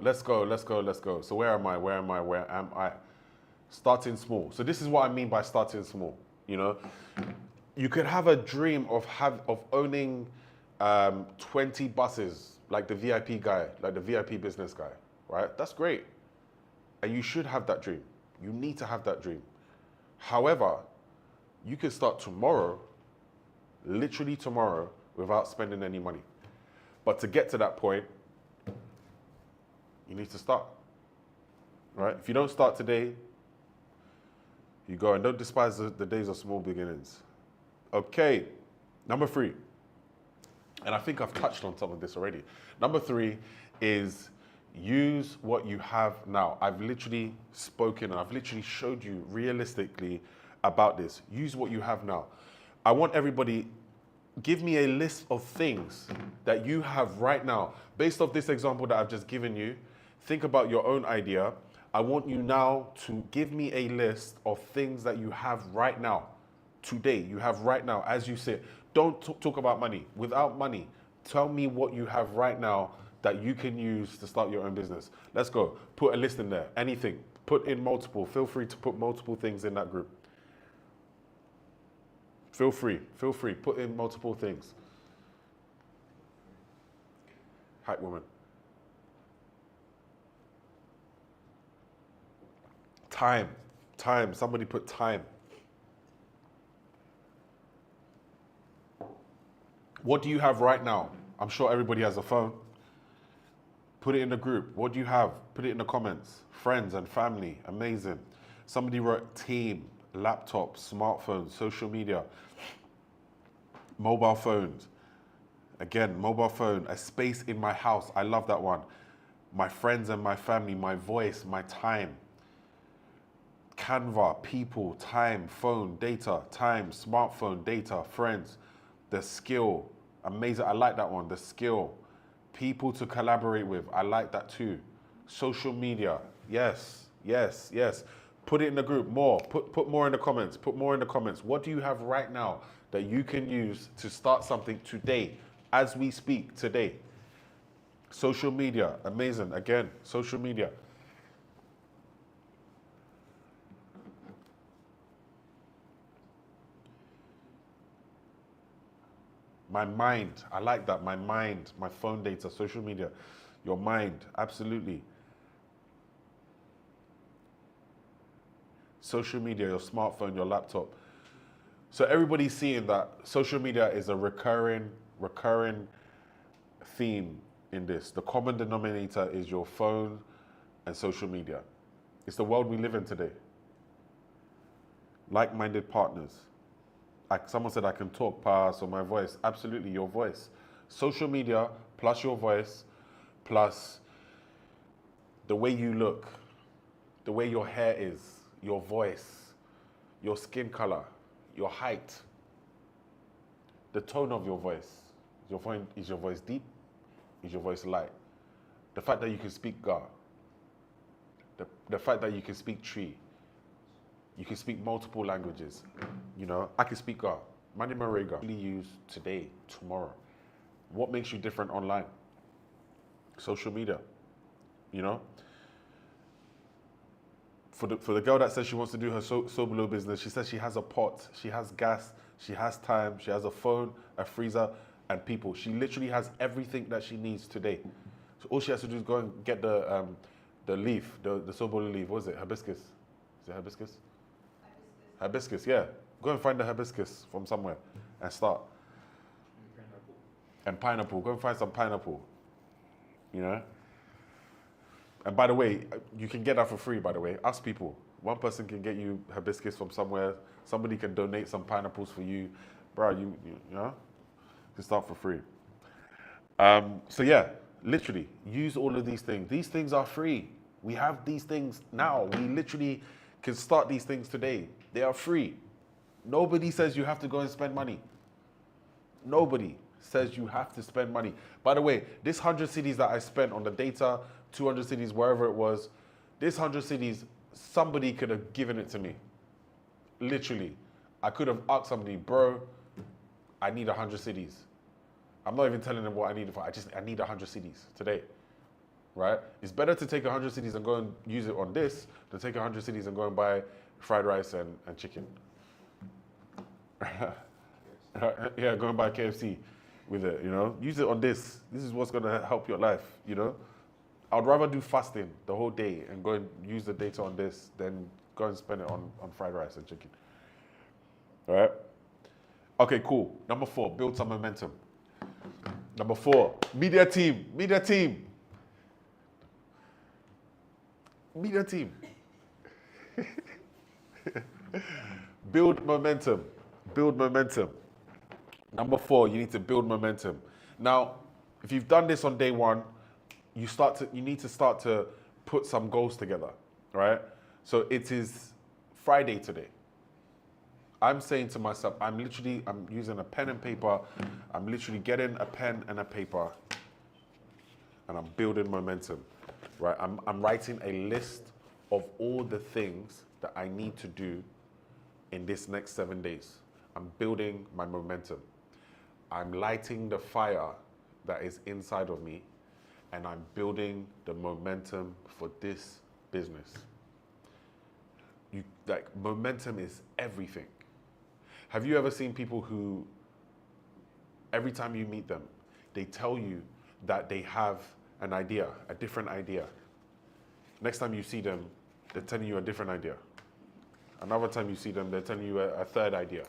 So where am I? Starting small. So this is what I mean by starting small. You know, you could have a dream of owning 20 buses, like the VIP guy, like the VIP business guy, right? That's great. And you should have that dream. You need to have that dream. However, you can start tomorrow, literally tomorrow, without spending any money. But to get to that point, you need to start, right? If you don't start today, you go, and don't despise the days of small beginnings. Okay, number 3, and I think I've touched on some of this already. Number 3 is use what you have now. I've literally spoken and I've literally showed you realistically about this. Use what you have now. I want everybody, give me a list of things that you have right now. Based off this example that I've just given you, think about your own idea. I want you now to give me a list of things that you have right now. Today, you have right now, as you sit. Don't talk about money. Without money, tell me what you have right now that you can use to start your own business. Let's go. Put a list in there. Anything. Put in multiple. Feel free to put multiple things in that group. Feel free. Put in multiple things. Hype woman. Time. Somebody put time. What do you have right now? I'm sure everybody has a phone. Put it in the group. What do you have? Put it in the comments. Friends and family. Amazing. Somebody wrote team, laptop, smartphone, social media, mobile phones. Again, mobile phone, a space in my house. I love that one. My friends and my family, my voice, my time. Canva, people, time, phone, data, time, smartphone, data, friends, the skill. Amazing. I like that one. The skill. People to collaborate with. I like that too. Social media. Yes. Put it in the group. More. Put more in the comments. What do you have right now that you can use to start something today, as we speak today? Social media. Amazing. Again, social media. My mind, I like that. My mind, my phone data, social media, your mind, absolutely. Social media, your smartphone, your laptop. So everybody's seeing that social media is a recurring theme in this. The common denominator is your phone and social media. It's the world we live in today. Like-minded partners. Someone said I can talk past or my voice. Absolutely, your voice. Social media plus your voice plus the way you look, the way your hair is, your voice, your skin color, your height, the tone of your voice. Is your voice deep? Is your voice light? The fact that you can speak Ga, the fact that you can speak Tree, you can speak multiple languages. You know, I can speak Ga. Mani Marega. Use today, tomorrow. What makes you different online? Social media. You know? For the girl that says she wants to do her Sobolo business, she says she has a pot, she has gas, she has time, she has a phone, a freezer. and people. She literally has everything that she needs today. So all she has to do is go and get the leaf, the sobolo leaf. What is it? Hibiscus. Is it hibiscus? Hibiscus, yeah. Go and find the hibiscus from somewhere and start. And pineapple. Go and find some pineapple. You know? And by the way, you can get that for free, by the way. Ask people. One person can get you hibiscus from somewhere. Somebody can donate some pineapples for you. Bro, you know? You can start for free. So yeah, literally, use all of these things. These things are free. We have these things now. We literally can start these things today. They are free. Nobody says you have to go and spend money. Nobody says you have to spend money. By the way, this 100 cities that I spent on the data, 200 cities, wherever it was, this 100 cities, somebody could have given it to me. Literally. I could have asked somebody, bro, I need 100 cities. I'm not even telling them what I need it for. I need 100 cities today, right? It's better to take 100 cities and go and use it on this than take 100 cities and go and buy fried rice and chicken. Yeah, go and buy KFC with it, you know? Use it on this. This is what's gonna help your life, you know? I'd rather do fasting the whole day and go and use the data on this than go and spend it on fried rice and chicken. All right? Okay, cool. Number 4, build some momentum. Number 4, media team. Media team. Media team. Build momentum. Build momentum. Number 4, you need to build momentum. Now, if you've done this on day 1, you need to start to put some goals together, right? So it is Friday today. I'm saying to myself, I'm using a pen and paper. I'm literally getting a pen and a paper and I'm building momentum, right? I'm writing a list of all the things that I need to do in this next 7 days. I'm building my momentum. I'm lighting the fire that is inside of me and I'm building the momentum for this business. Momentum is everything. Have you ever seen people who, every time you meet them, they tell you that they have an idea, a different idea. Next time you see them, they're telling you a different idea. Another time you see them, they're telling you a third idea.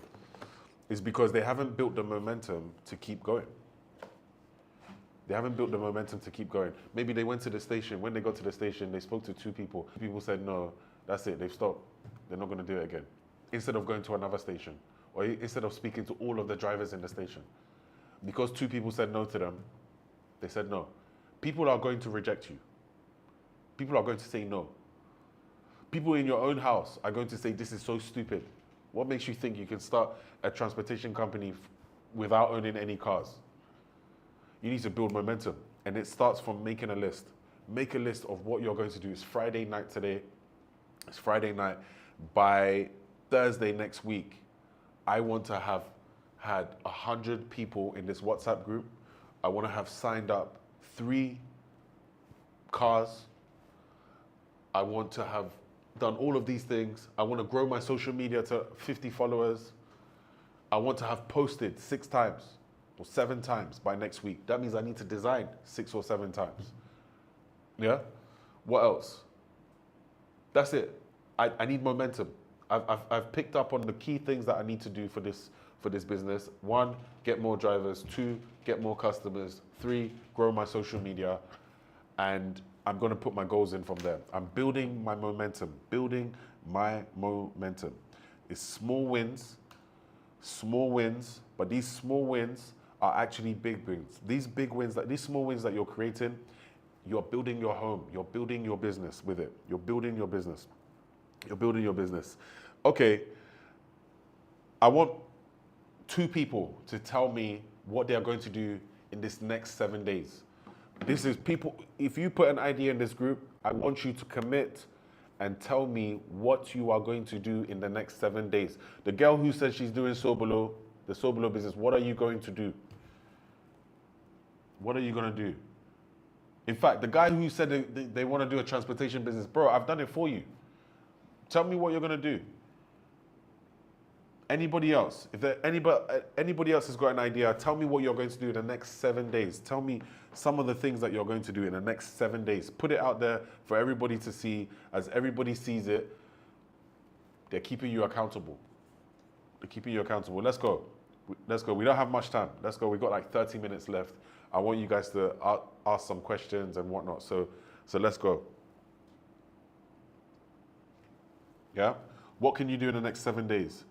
It's because they haven't built the momentum to keep going. They haven't built the momentum to keep going. Maybe they went to the station. When they got to the station, they spoke to 2 people. People said, no, that's it, they've stopped. They're not going to do it again. Instead of going to another station, or instead of speaking to all of the drivers in the station. Because 2 people said no to them, they said no. People are going to reject you. People are going to say no. People in your own house are going to say, this is so stupid. What makes you think you can start a transportation company without owning any cars? You need to build momentum. And it starts from making a list. Make a list of what you're going to do. It's Friday night today. It's Friday night. By Thursday next week, I want to have had 100 people in this WhatsApp group. I want to have signed up 3 cars. I want to have done all of these things. I want to grow my social media to 50 followers. I want to have posted 6 times or 7 times by next week. That means I need to design 6 or 7 times. Yeah? What else? That's it. I need momentum. I've picked up on the key things that I need to do for this business. 1, get more drivers. 2, get more customers. 3, grow my social media. And I'm going to put my goals in from there. I'm building my momentum. Building my momentum. It's small wins, but these small wins are actually big wins. These small wins that you're creating, you're building your home. You're building your business with it. You're building your business. You're building your business. Okay, I want 2 people to tell me what they are going to do in this next 7 days. This is people, if you put an idea in this group, I want you to commit and tell me what you are going to do in the next 7 days. The girl who said she's doing Sobolo, the Sobolo business, what are you going to do? What are you going to do? In fact, the guy who said they want to do a transportation business, bro, I've done it for you. Tell me what you're going to do. Anybody else? If there anybody else has got an idea, tell me what you're going to do in the next 7 days. Tell me some of the things that you're going to do in the next 7 days. Put it out there for everybody to see. As everybody sees it, they're keeping you accountable. They're keeping you accountable. Let's go. Let's go. We don't have much time. Let's go. We've got like 30 minutes left. I want you guys to ask some questions and whatnot. So let's go. Yeah? What can you do in the next 7 days?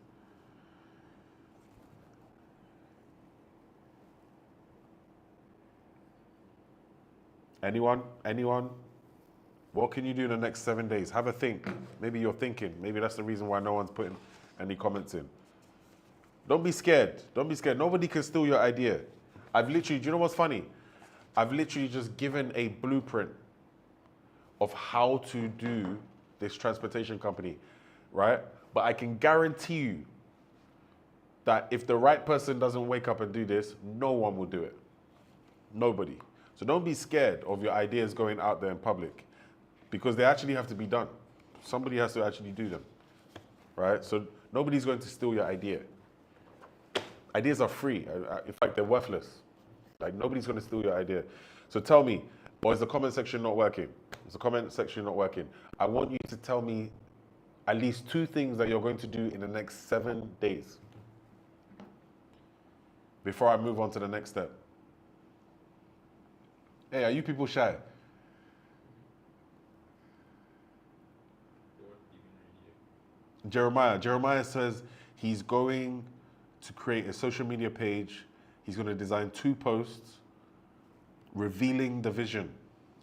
Anyone? Anyone? What can you do in the next 7 days? Have a think. Maybe you're thinking. Maybe that's the reason why no one's putting any comments in. Don't be scared. Don't be scared. Nobody can steal your idea. I've literally, do you know what's funny? I've literally just given a blueprint of how to do this transportation company, right? But I can guarantee you that if the right person doesn't wake up and do this, no one will do it. Nobody. So don't be scared of your ideas going out there in public, because they actually have to be done. Somebody has to actually do them, right? So nobody's going to steal your idea. Ideas are free. In fact, they're worthless. Like, nobody's going to steal your idea. So tell me, or is the comment section not working? Is the comment section not working? I want you to tell me at least 2 things that you're going to do in the next 7 days before I move on to the next step. Hey, are you people shy? Jeremiah says he's going to create a social media page. He's going to design 2 posts revealing the vision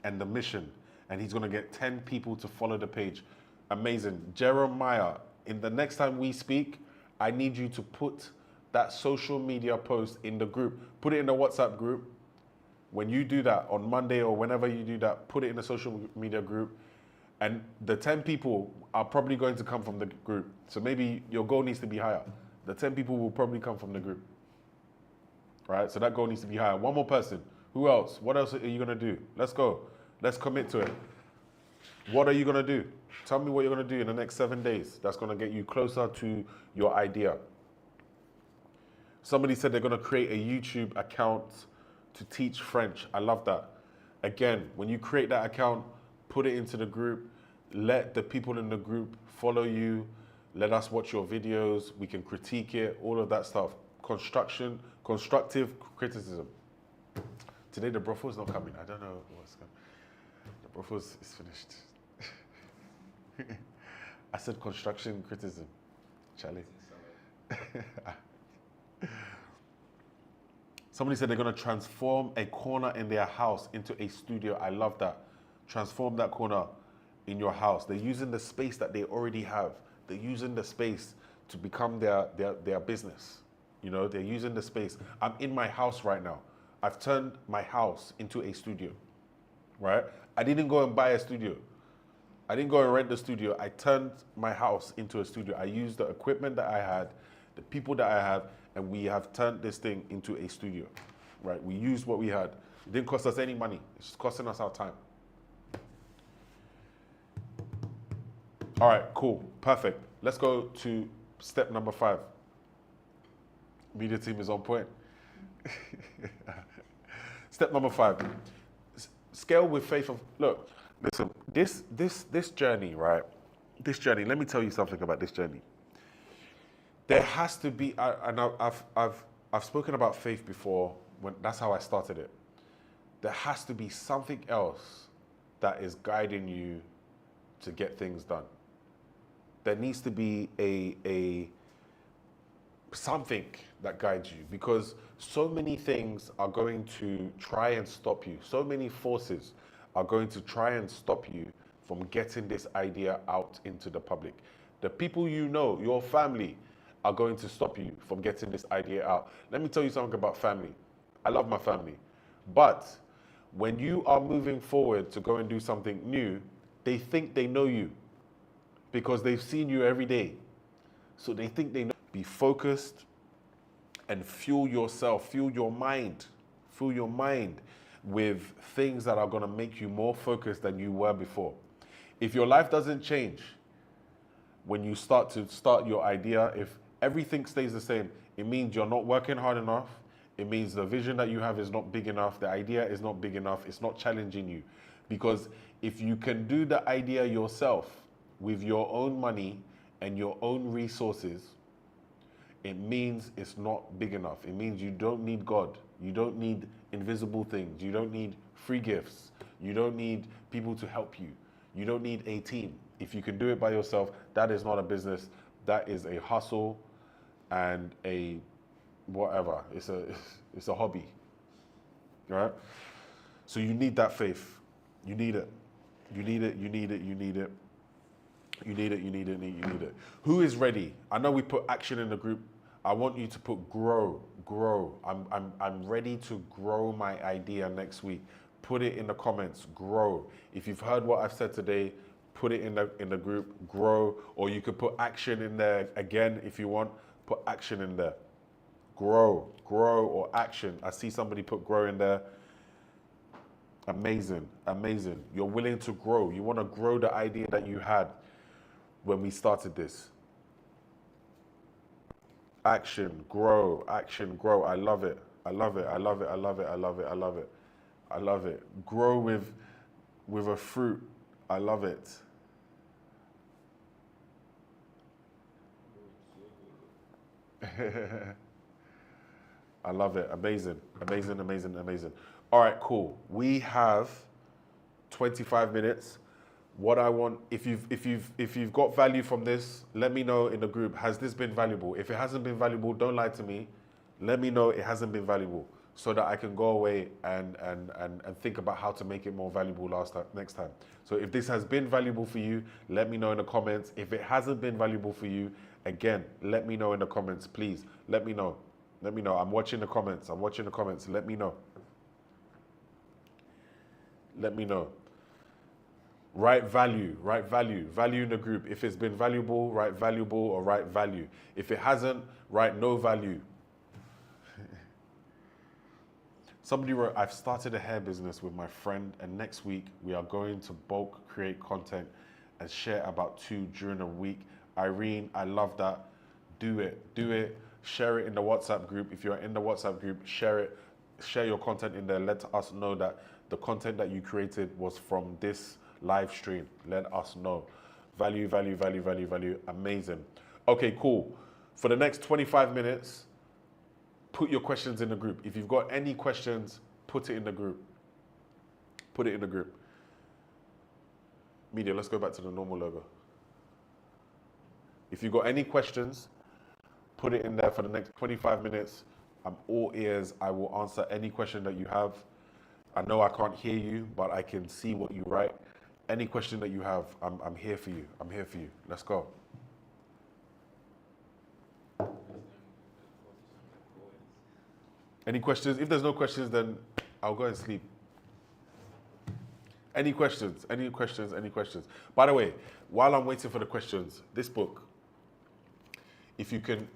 and the mission, and he's going to get 10 people to follow the page. Amazing. Jeremiah, in the next time we speak, I need you to put that social media post in the group. Put it in the WhatsApp group. When you do that on Monday or whenever you do that, put it in the social media group. And the 10 people are probably going to come from the group. So maybe your goal needs to be higher. The 10 people will probably come from the group. Right? So that goal needs to be higher. One more person. Who else? What else are you going to do? Let's go. Let's commit to it. What are you going to do? Tell me what you're going to do in the next 7 days. That's going to get you closer to your idea. Somebody said they're going to create a YouTube account to teach French. I love that. Again, when you create that account, put it into the group. Let the people in the group follow you. Let us watch your videos. We can critique it, all of that stuff. Constructive criticism. Today the broffo's not coming. I don't know what's coming. The broffo's is finished. I said construction criticism. Charlie. Somebody said they're going to transform a corner in their house into a studio. I love that. Transform that corner in your house. They're using the space that they already have. They're using the space to become their business. You know, they're using the space. I'm in my house right now. I've turned my house into a studio, right? I didn't go and buy a studio. I didn't go and rent the studio. I turned my house into a studio. I used the equipment that I had, the people that I have, and we have turned this thing into a studio, right? We used what we had. It didn't cost us any money. It's just costing us our time. All right, cool, perfect. Let's go to step number 5. Media team is on point. Step number 5, scale with faith of, look, listen, this journey, right? This journey, let me tell you something about this journey. There has to be, and I've spoken about faith before, when that's how I started it. There has to be something else that is guiding you to get things done. There needs to be a something that guides you, because so many things are going to try and stop you. So many forces are going to try and stop you from getting this idea out into the public. The people you know, your family, are going to stop you from getting this idea out. Let me tell you something about family. I love my family. But when you are moving forward to go and do something new, they think they know you because they've seen you every day. So they think they know. Be focused and fuel yourself, fuel your mind with things that are going to make you more focused than you were before. If your life doesn't change when you start your idea, if everything stays the same. It means you're not working hard enough. It means the vision that you have is not big enough. The idea is not big enough. It's not challenging you. Because if you can do the idea yourself with your own money and your own resources, it means it's not big enough. It means you don't need God. You don't need invisible things. You don't need free gifts. You don't need people to help you. You don't need a team. If you can do it by yourself, that is not a business. That is a hustle and a whatever. It's a hobby, right? So you need that faith. You need it. You need it. You need it. You need it. You need it. You need it. You need it. Who is ready? I know we put action in the group. I want you to put grow. I'm ready to grow my idea next week. Put it in the comments. Grow. If you've heard what I've said today, put it in the group. Grow. Or you could put action in there again if you want. Put action in there. Grow, or action. I see somebody put grow in there. Amazing, amazing. You're willing to grow. You want to grow the idea that you had when we started this. Action, grow. I love it. I love it. I love it. I love it. I love it. I love it. I love it. Grow with a fruit. I love it. I love it. Amazing. Amazing, amazing, amazing. All right, cool. We have 25 minutes. What I want, if you've got value from this, let me know in the group. Has this been valuable? If it hasn't been valuable, don't lie to me. Let me know it hasn't been valuable so that I can go away and think about how to make it more valuable next time. So if this has been valuable for you, let me know in the comments. If it hasn't been valuable for you, again, let me know in the comments, please. Let me know. Let me know. I'm watching the comments. Let me know. Let me know. Write value. Value in the group. If it's been valuable, write valuable or write value. If it hasn't, write no value. Somebody wrote, I've started a hair business with my friend, and next week we are going to bulk create content and share about 2 during a week. Irene, I love that. Do it. Share it in the WhatsApp group. If you're in the WhatsApp group, share it. Share your content in there. Let us know that the content that you created was from this live stream. Let us know. Value. Amazing. Okay, cool. For the next 25 minutes, put your questions in the group. If you've got any questions, put it in the group. Media, let's go back to the normal logo. If you've got any questions, put it in there for the next 25 minutes. I'm all ears. I will answer any question that you have. I know I can't hear you, but I can see what you write. Any question that you have, I'm here for you. Let's go. Any questions? If there's no questions, then I'll go and sleep. Any questions? By the way, while I'm waiting for the questions, this book, if you can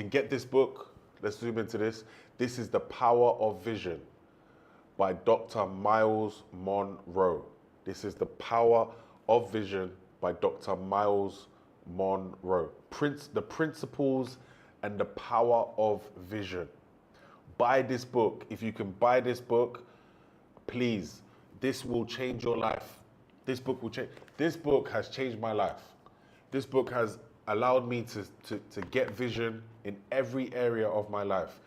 get this book, let's zoom into this. This is The Power of Vision by Dr. Miles Monroe. This is The Power of Vision by Dr. Miles Monroe. The principles and the power of vision. Buy this book. If you can buy this book, please. This will change your life. This book will change. This book has changed my life. This book has allowed me to get vision in every area of my life.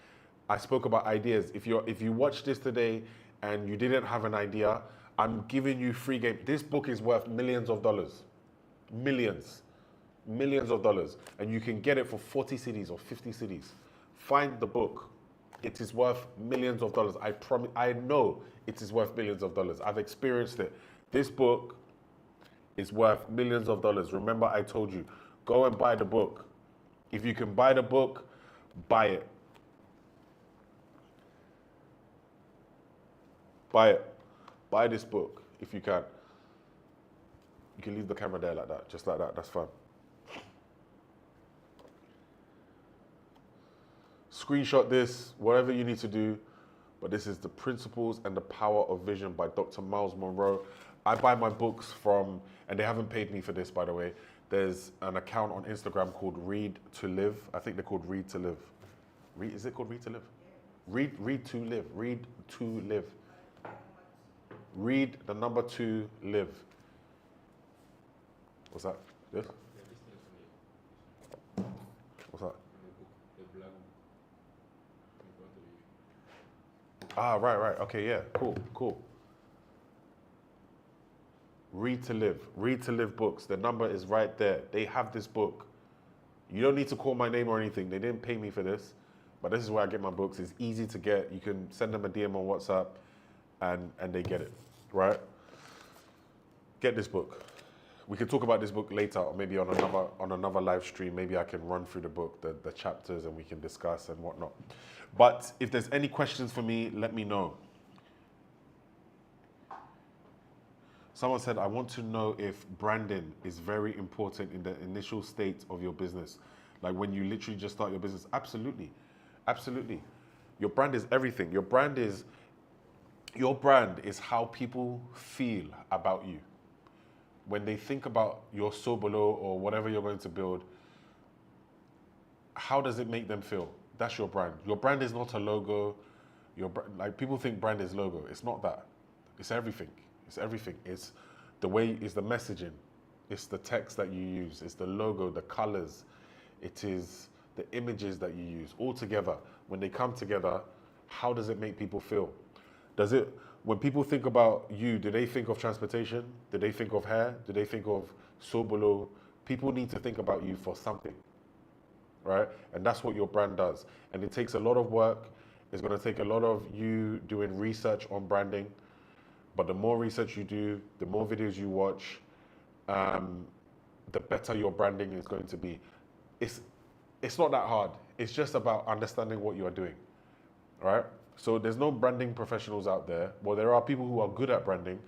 I spoke about ideas. If you watch this today and you didn't have an idea, I'm giving you free game. This book is worth millions of dollars. Millions of dollars. And you can get it for 40 cedis or 50 cedis. Find the book. It is worth millions of dollars. I promise. I know it is worth millions of dollars. I've experienced it. This book is worth millions of dollars. Remember, I told you, go and buy the book. If you can buy the book, buy it. Buy it. Buy this book if you can. You can leave the camera there like that, just like that. That's fine. Screenshot this, whatever you need to do. But this is The Principles and the Power of Vision by Dr. Miles Monroe. I buy my books from, and they haven't paid me for this, by the way. There's an account on Instagram called Read to Live. I think they're called Read to Live. Is it called Read to Live? Read to Live. Read to Live. Read the number 2 live. What's that? This? What's that? Ah, right. Okay, yeah. Cool. Read to Live. Read to Live books. The number is right there. They have this book. You don't need to call my name or anything. They didn't pay me for this, but this is where I get my books. It's easy to get. You can send them a DM on WhatsApp, and they get it, right? Get this book. We can talk about this book later, or maybe on another live stream. Maybe I can run through the book, the chapters, and we can discuss and whatnot. But if there's any questions for me, let me know. Someone said, I want to know if branding is very important in the initial state of your business. Like when you literally just start your business. Absolutely. Your brand is everything. Your brand is how people feel about you. When they think about your Sobolo or whatever you're going to build, how does it make them feel? That's your brand. Your brand is not a logo. Like people think brand is logo. It's not that. It's everything. It's everything. It's the way, it's the messaging. It's the text that you use. It's the logo, the colors. It is the images that you use. All together, when they come together, how does it make people feel? When people think about you, do they think of transportation? Do they think of hair? Do they think of Sobolo? People need to think about you for something, right? And that's what your brand does. And it takes a lot of work. It's going to take a lot of you doing research on branding. But the more research you do, the more videos you watch, the better your branding is going to be. It's not that hard. It's just about understanding what you are doing, right? So there's no branding professionals out there. Well, there are people who are good at branding,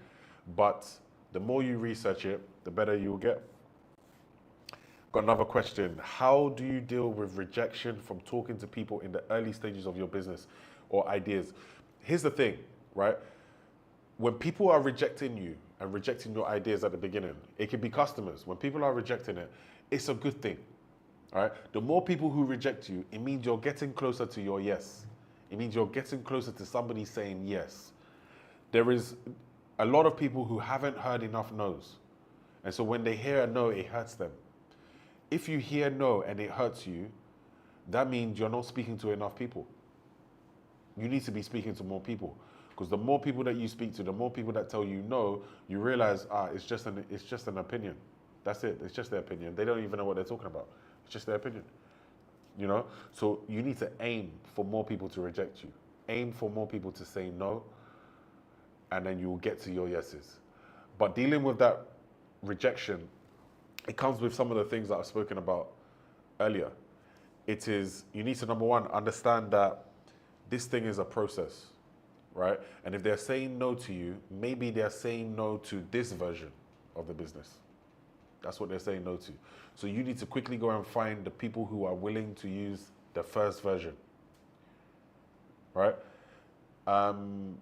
but the more you research it, the better you'll get. Got another question. How do you deal with rejection from talking to people in the early stages of your business or ideas? Here's the thing, right? When people are rejecting you and rejecting your ideas at the beginning, it can be customers. When people are rejecting it, it's a good thing, all right? The more people who reject you, it means you're getting closer to your yes. It means you're getting closer to somebody saying yes. There is a lot of people who haven't heard enough no's. And so when they hear a no, it hurts them. If you hear no and it hurts you, that means you're not speaking to enough people. You need to be speaking to more people. Because the more people that you speak to, the more people that tell you no, you realize, it's just an opinion. That's it. It's just their opinion. They don't even know what they're talking about. It's just their opinion. You know? So you need to aim for more people to reject you. Aim for more people to say no, and then you will get to your yeses. But dealing with that rejection, it comes with some of the things that I've spoken about earlier. It is, you need to, number one, understand that this thing is a process, right? And if they're saying no to you, maybe they're saying no to this version of the business. That's what they're saying no to. So you need to quickly go and find the people who are willing to use the first version, right? Do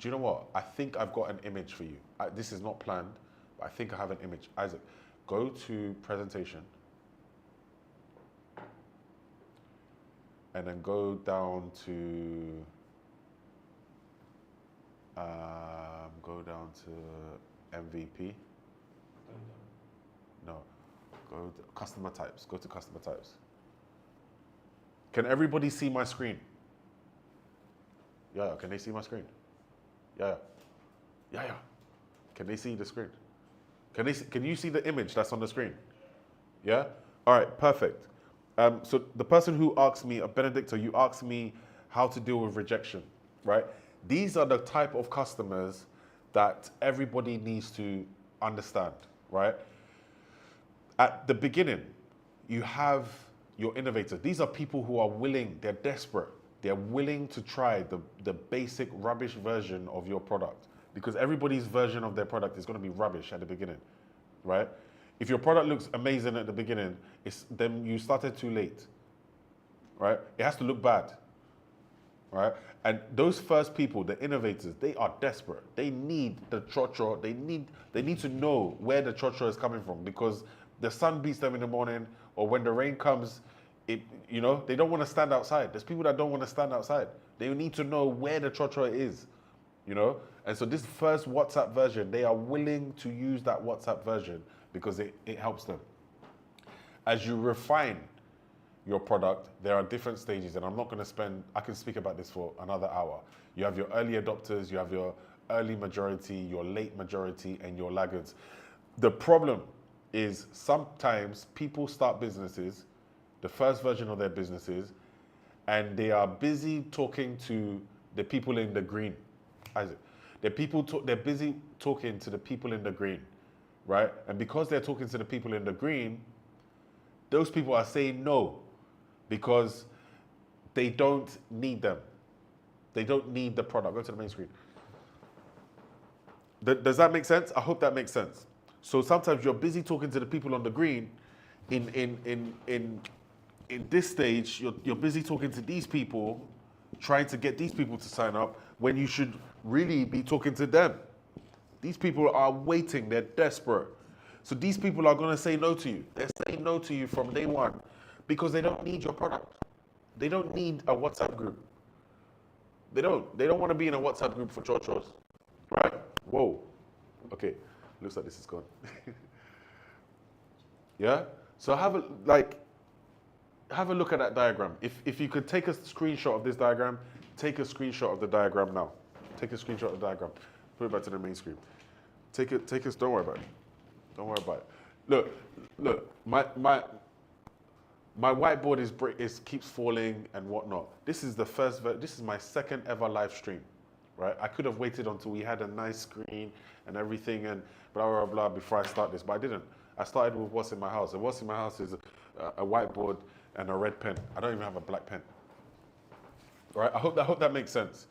you know what? I think I've got an image for you. This is not planned, but I think I have an image. Isaac, go to presentation and then go down to MVP. No, go to customer types. Go to customer types. Can everybody see my screen? Yeah, can they see my screen? Yeah. Can they see the screen? Can you see the image that's on the screen? Yeah? All right, perfect. So the person who asked me, Benedicto, you asked me how to deal with rejection, right? These are the type of customers that everybody needs to understand, right? At the beginning, you have your innovators. These are people who are willing, they're desperate. They're willing to try the basic rubbish version of your product, because everybody's version of their product is going to be rubbish at the beginning, right? If your product looks amazing at the beginning, then you started too late, right? It has to look bad. right? And those first people, the innovators, they are desperate. They need the chocho. They need to know where the chocho is coming from, because the sun beats them in the morning, or when the rain comes, they don't want to stand outside. There's people that don't want to stand outside. They need to know where the chocho is, And so this first WhatsApp version, they are willing to use that WhatsApp version because it helps them. As you refine your product, there are different stages, and I can speak about this for another hour. You have your early adopters, you have your early majority, your late majority, and your laggards. The problem is sometimes people start businesses, the first version of their businesses, and they are busy talking to the people in the green. Isaac, they're busy talking to the people in the green, right? And because they're talking to the people in the green, those people are saying no, because they don't need them. They don't need the product. Go to the main screen. Does that make sense? I hope that makes sense. So sometimes you're busy talking to the people on the green. In this stage, you're busy talking to these people, trying to get these people to sign up, when you should really be talking to them. These people are waiting. They're desperate. So these people are going to say no to you. They're saying no to you from day one because they don't need your product. They don't need a WhatsApp group. They don't want to be in a WhatsApp group for chochos, right? Whoa. Okay. Looks like this is gone. Yeah? So have a look at that diagram. If you could take a screenshot of this diagram, take a screenshot of the diagram now. Take a screenshot of the diagram. Put it back to the main screen. Don't worry about it. Don't worry about it. Look, my whiteboard keeps falling and whatnot. This is my second ever live stream, right? I could have waited until we had a nice screen and everything and blah, blah, blah before I start this, but I didn't. I started with what's in my house. And what's in my house is a whiteboard and a red pen. I don't even have a black pen. All right, I hope that makes sense.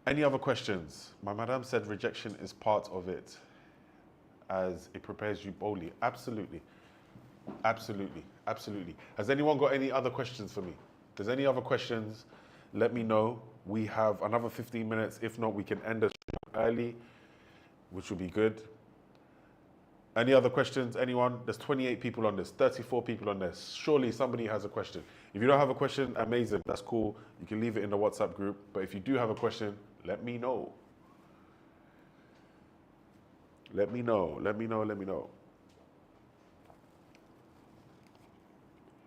Any other questions? My madam said rejection is part of it, as it prepares you boldly. Absolutely. Absolutely. Absolutely. Has anyone got any other questions for me? If there's any other questions, let me know. We have another 15 minutes. If not, we can end the show early, which will be good. Any other questions? Anyone? There's 28 people on this, 34 people on this. Surely somebody has a question. If you don't have a question, amazing. That's cool. You can leave it in the WhatsApp group. But if you do have a question, let me know. Let me know.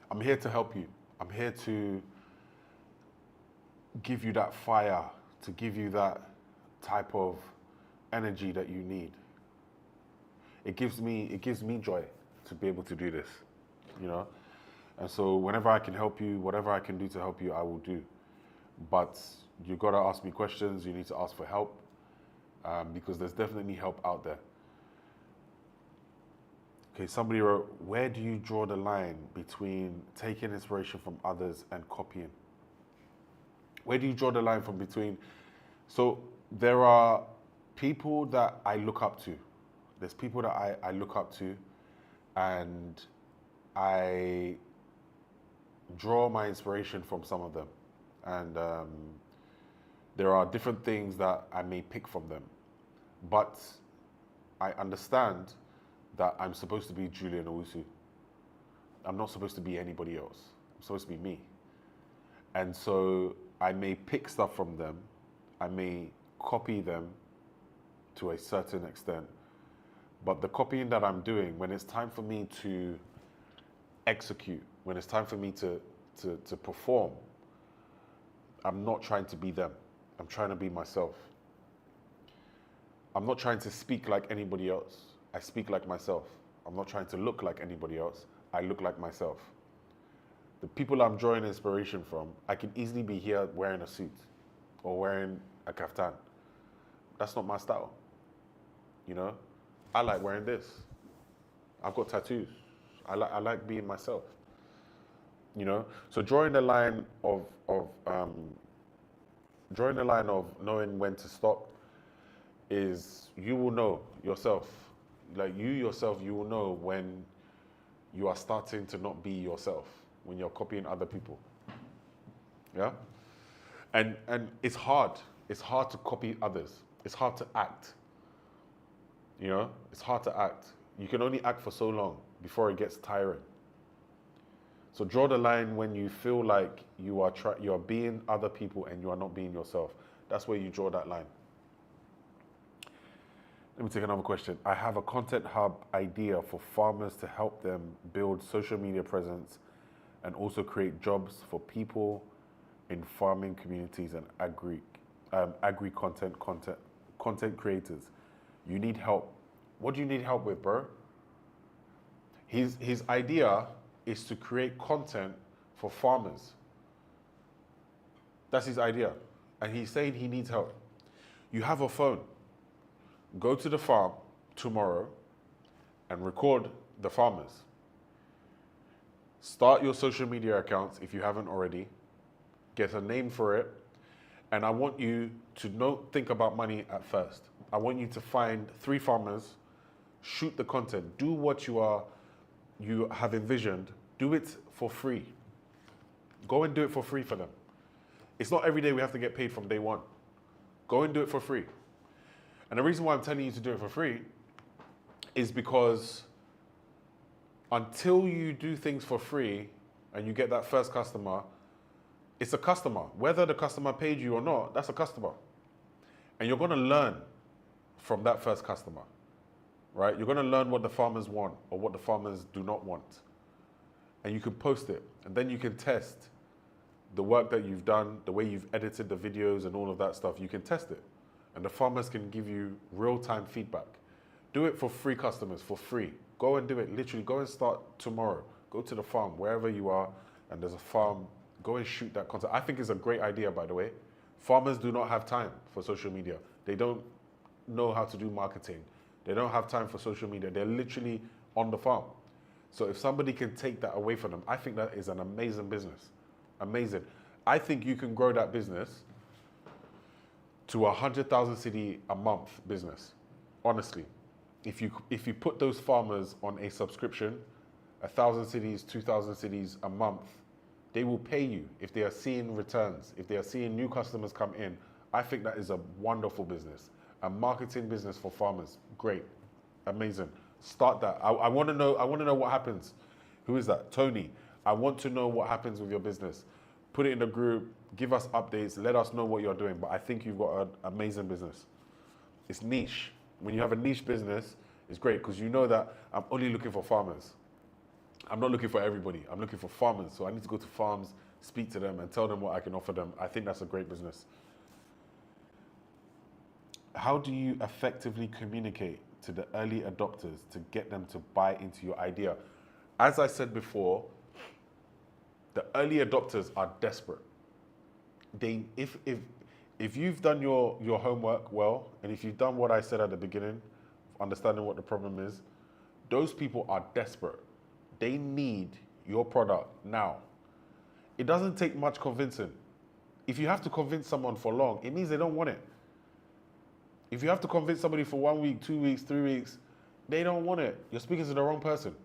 I'm here to help you. I'm here to give you that fire, to give you that type of energy that you need. It gives me joy to be able to do this, And so whenever I can help you, whatever I can do to help you, I will do. But you got to ask me questions. You need to ask for help, because there's definitely help out there. Okay, somebody wrote, where do you draw the line between taking inspiration from others and copying? Where do you draw the line from between? So there are people that I look up to. There's people that I look up to, and I draw my inspiration from some of them. And there are different things that I may pick from them. But I understand that I'm supposed to be Julian Owusu. I'm not supposed to be anybody else. I'm supposed to be me. And so I may pick stuff from them. I may copy them to a certain extent. But the copying that I'm doing, when it's time for me to execute, when it's time for me to perform, I'm not trying to be them. I'm trying to be myself. I'm not trying to speak like anybody else. I speak like myself. I'm not trying to look like anybody else. I look like myself. The people I'm drawing inspiration from, I can easily be here wearing a suit or wearing a kaftan. That's not my style. I like wearing this. I've got tattoos. I like being myself. So drawing the line of knowing when to stop is, you will know yourself. Like you will know when you are starting to not be yourself, when you're copying other people. Yeah? And it's hard. It's hard to copy others. It's hard to act. You know, it's hard to act. You can only act for so long before it gets tiring. So draw the line when you feel like you are being other people and you are not being yourself. That's where you draw that line. Let me take another question. I have a content hub idea for farmers to help them build social media presence and also create jobs for people in farming communities and agri content creators. You need help. What do you need help with, bro? His idea is to create content for farmers. That's his idea. And he's saying he needs help. You have a phone. Go to the farm tomorrow and record the farmers. Start your social media accounts if you haven't already. Get a name for it. And I want you to not think about money at first. I want you to find 3 farmers, shoot the content, do what you have envisioned, do it for free. Go and do it for free for them. It's not every day we have to get paid from day one. Go and do it for free. And the reason why I'm telling you to do it for free is because until you do things for free and you get that first customer, it's a customer. Whether the customer paid you or not, that's a customer. And you're going to learn from that first customer, right? You're going to learn what the farmers want or what the farmers do not want. And you can post it. And then you can test the work that you've done, the way you've edited the videos and all of that stuff. You can test it. And the farmers can give you real-time feedback. Do it for free customers, for free. Go and do it. Literally, go and start tomorrow. Go to the farm, wherever you are, and there's a farm. Go and shoot that content. I think it's a great idea, by the way. Farmers do not have time for social media. They don't know how to do marketing. They don't have time for social media. They're literally on the farm. So if somebody can take that away from them, I think that is an amazing business. Amazing. I think you can grow that business to 100,000 cedi a month business. Honestly, if you put those farmers on a subscription, 1,000 cedis, 2,000 cedis a month, they will pay you if they are seeing returns, if they are seeing new customers come in. I think that is a wonderful business. A marketing business for farmers. Great. Amazing. Start that. I want to know what happens. Who is that? Tony. I want to know what happens with your business. Put it in the group, give us updates, let us know what you're doing. But I think you've got an amazing business. It's niche. When you have a niche business, it's great because you know that I'm only looking for farmers. I'm not looking for everybody. I'm looking for farmers. So I need to go to farms, speak to them and tell them what I can offer them. I think that's a great business. How do you effectively communicate to the early adopters to get them to buy into your idea? As I said before, the early adopters are desperate. If you've done your homework well, and if you've done what I said at the beginning, understanding what the problem is, those people are desperate. They need your product now. It doesn't take much convincing. If you have to convince someone for long, it means they don't want it. If you have to convince somebody for 1 week, 2 weeks, 3 weeks, they don't want it. You're speaking to the wrong person.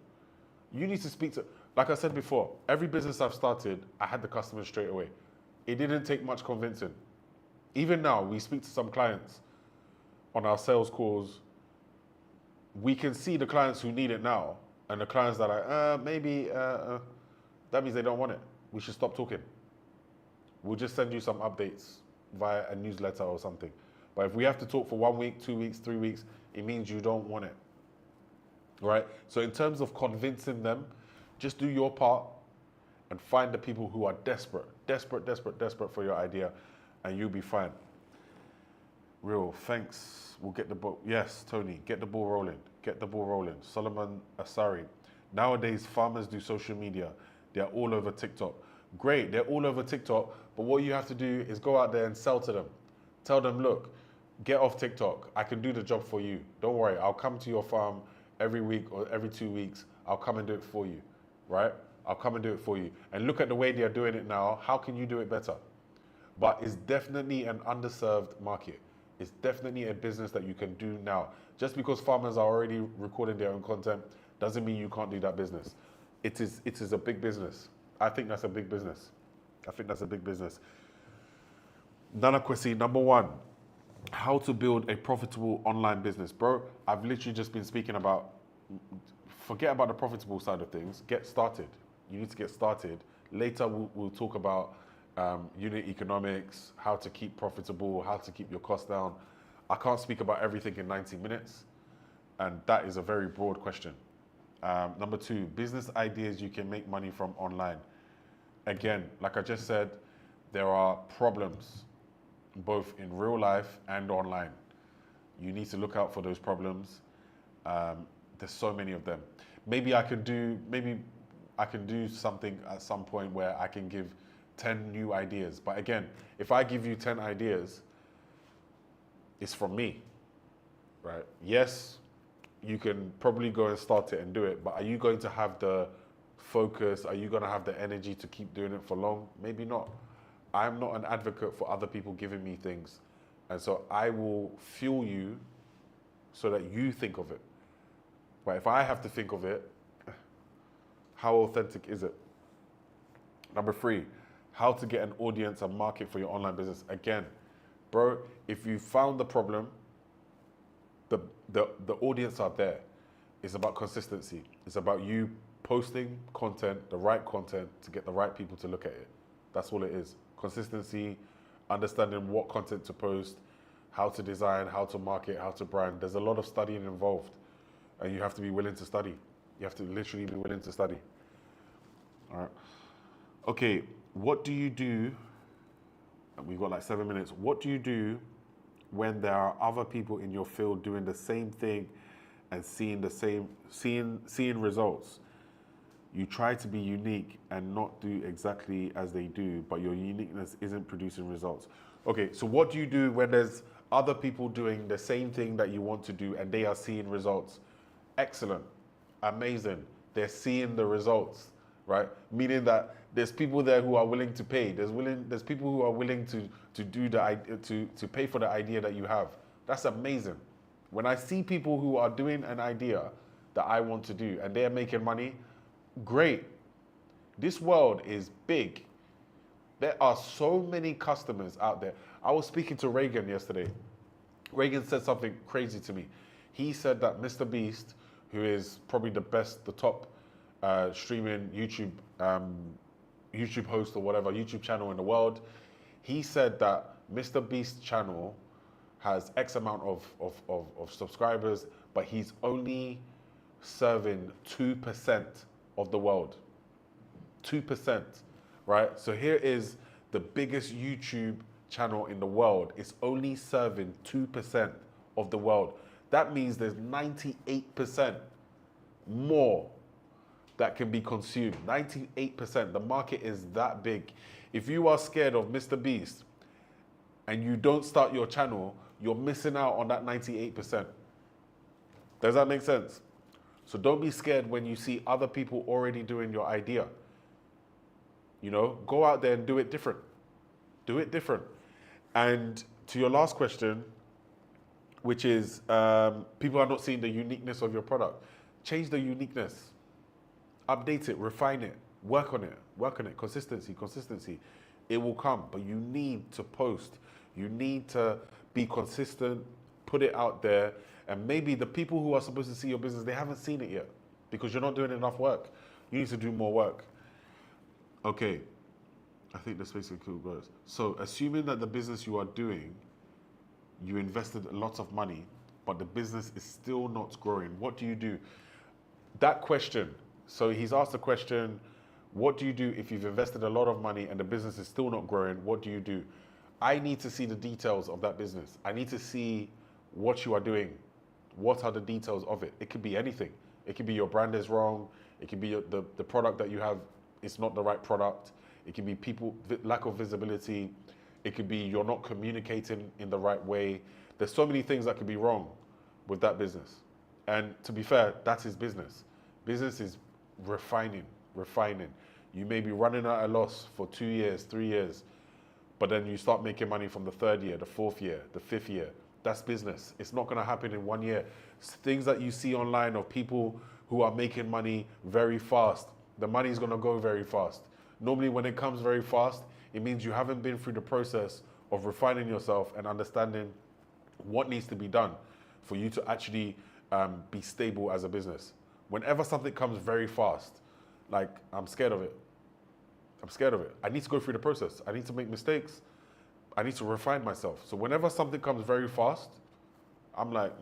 You need to speak to, like I said before, every business I've started, I had the customers straight away. It didn't take much convincing. Even now, we speak to some clients on our sales calls. We can see the clients who need it now, and the clients that are that means they don't want it. We should stop talking. We'll just send you some updates via a newsletter or something. But if we have to talk for 1 week, 2 weeks, 3 weeks, it means you don't want it. Right? So in terms of convincing them, just do your part and find the people who are desperate for your idea, and you'll be fine. Real, thanks. We'll get the ball. Yes, Tony, get the ball rolling. Get the ball rolling. Solomon Asari. Nowadays, farmers do social media. They're all over TikTok. Great, they're all over TikTok, but what you have to do is go out there and sell to them. Tell them, look, get off TikTok. I can do the job for you. Don't worry, I'll come to your farm every week or every 2 weeks. I'll come and do it for you, right? I'll come and do it for you. And look at the way they're doing it now. How can you do it better? But it's definitely an underserved market. It's definitely a business that you can do now. Just because farmers are already recording their own content doesn't mean you can't do that business. It is a big business. I think that's a big business. I think that's a big business. Nana Kwesi, number one, how to build a profitable online business. Bro, I've literally just been speaking about, forget about the profitable side of things, get started. You need to get started. Later, we'll talk about unit economics, how to keep profitable, how to keep your costs down. I can't speak about everything in 90 minutes, and that is a very broad question. Number two, business ideas you can make money from online. Again, like I just said, there are problems both in real life and online. You need to look out for those problems. There's so many of them. Maybe I can do something at some point where I can give 10 new ideas. But again, if I give you 10 ideas, it's from me, right? Yes, you can probably go and start it and do it, but are you going to have the focus? Are you going to have the energy to keep doing it for long? Maybe not. I'm not an advocate for other people giving me things. And so I will fuel you so that you think of it. But if I have to think of it, how authentic is it? Number three, how to get an audience and market for your online business. Again, bro, if you found the problem, the audience are there. It's about consistency. It's about you posting content, the right content, to get the right people to look at it. That's all it is. Consistency, understanding what content to post, how to design, how to market, how to brand. There's a lot of studying involved, and you have to be willing to study. You have to literally be willing to study. All right. Okay, what do you do? We've got like 7 minutes. What do you do when there are other people in your field doing the same thing and seeing results? You try to be unique and not do exactly as they do, but your uniqueness isn't producing results. Okay, so what do you do when there's other people doing the same thing that you want to do and they are seeing results? Excellent, amazing. They're seeing the results, right? Meaning that there's people there who are willing to pay. There's people who are willing to pay for the idea that you have. That's amazing. When I see people who are doing an idea that I want to do and they're making money, great. This world is big. There are so many customers out there. I was speaking to Reagan yesterday. Reagan said something crazy to me. He said that Mr. Beast, who is probably the top streaming YouTube host or whatever, YouTube channel in the world, he said that Mr. Beast's channel has X amount of subscribers, but he's only serving 2% of the world. 2%, right? So here is the biggest YouTube channel in the world. It's only serving 2% of the world. That means there's 98% more that can be consumed. 98%. The market is that big. If you are scared of Mr. Beast and you don't start your channel, you're missing out on that 98%. Does that make sense? So don't be scared when you see other people already doing your idea. You know, go out there and do it different. Do it different. And to your last question, which is people are not seeing the uniqueness of your product. Change the uniqueness. Update it, refine it, work on it. Consistency. It will come, but you need to post. You need to be consistent, put it out there, and maybe the people who are supposed to see your business, they haven't seen it yet because you're not doing enough work. You need to do more work. Okay, I think that's basically cool, guys. So assuming that the business you are doing, you invested lots of money, but the business is still not growing, what do you do? That question, so he's asked the question, what do you do if you've invested a lot of money and the business is still not growing? What do you do? I need to see the details of that business. I need to see what you are doing. What are the details of it? It could be anything. It could be your brand is wrong. It could be the product that you have is not the right product. It can be lack of visibility. It could be you're not communicating in the right way. There's so many things that could be wrong with that business. And to be fair, that's his business. Business is refining. You may be running at a loss for 2 years, 3 years, but then you start making money from the 3rd year, the 4th year, the 5th year. That's business. It's not going to happen in 1 year. Things that you see online of people who are making money very fast, the money is going to go very fast. Normally when it comes very fast, it means you haven't been through the process of refining yourself and understanding what needs to be done for you to actually be stable as a business. Whenever something comes very fast, like, I'm scared of it. I'm scared of it. I need to go through the process. I need to make mistakes. I need to refine myself. So whenever something comes very fast, I'm like,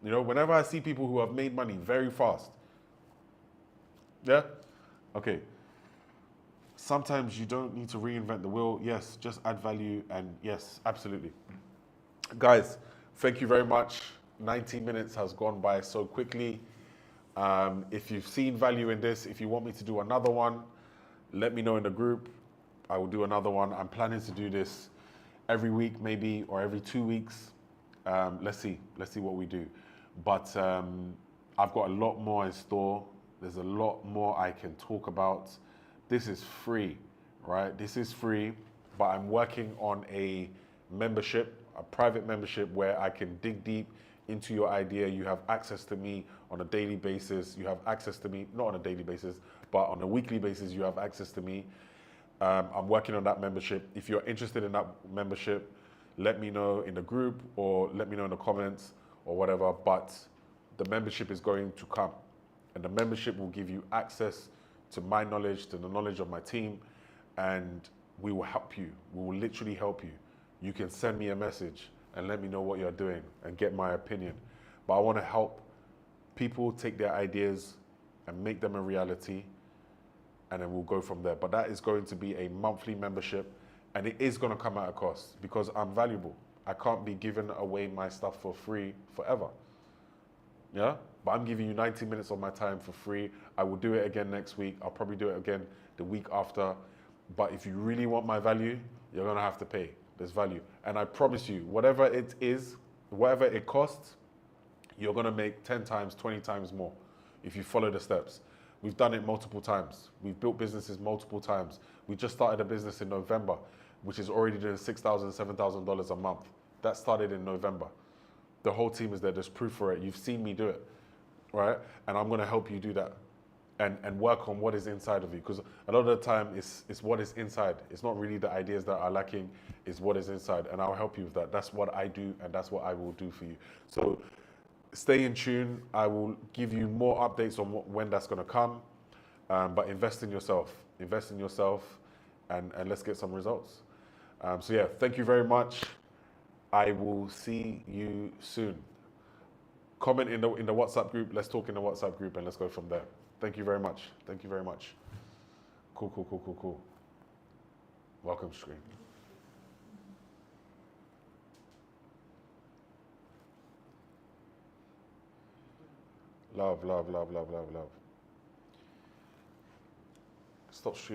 you know, whenever I see people who have made money very fast, yeah? Okay. Sometimes you don't need to reinvent the wheel. Yes, just add value, and yes, absolutely. Guys, thank you very much. 90 minutes has gone by so quickly. If you've seen value in this, if you want me to do another one, let me know in the group. I will do another one. I'm planning to do this every week maybe, or every 2 weeks. Let's see what we do. But I've got a lot more in store. There's a lot more I can talk about. This is free, right? This is free, but I'm working on a membership, a private membership, where I can dig deep into your idea. You have access to me on a daily basis. You have access to me, not on a daily basis, but on a weekly basis, you have access to me. I'm working on that membership. If you're interested in that membership, let me know in the group, or let me know in the comments or whatever. But the membership is going to come, and the membership will give you access to my knowledge, to the knowledge of my team, and we will help you. We will literally help you. You can send me a message and let me know what you're doing and get my opinion. But I want to help people take their ideas and make them a reality, and then we'll go from there. But that is going to be a monthly membership, and it is going to come at a cost, because I'm valuable. I can't be giving away my stuff for free forever. Yeah? But I'm giving you 90 minutes of my time for free. I will do it again next week. I'll probably do it again the week after. But if you really want my value, you're going to have to pay. There's value. And I promise you, whatever it is, whatever it costs, you're going to make 10 times, 20 times more if you follow the steps. We've done it multiple times. We've built businesses multiple times. We just started a business in November, which is already doing $6,000, $7,000 a month. That started in November. The whole team is there. There's proof for it. You've seen me do it, right? And I'm going to help you do that, and work on what is inside of you. Because a lot of the time, it's what is inside. It's not really the ideas that are lacking. It's what is inside. And I'll help you with that. That's what I do, and that's what I will do for you. So stay in tune. I will give you more updates on when that's going to come. But invest in yourself. Invest in yourself, and let's get some results. So yeah, thank you very much. I will see you soon. Comment in the WhatsApp group. Let's talk in the WhatsApp group, and let's go from there. Thank you very much. Thank you very much. Cool, cool, cool, cool, cool. Welcome, screen. Love, love, love, love, love, love. Stop stream.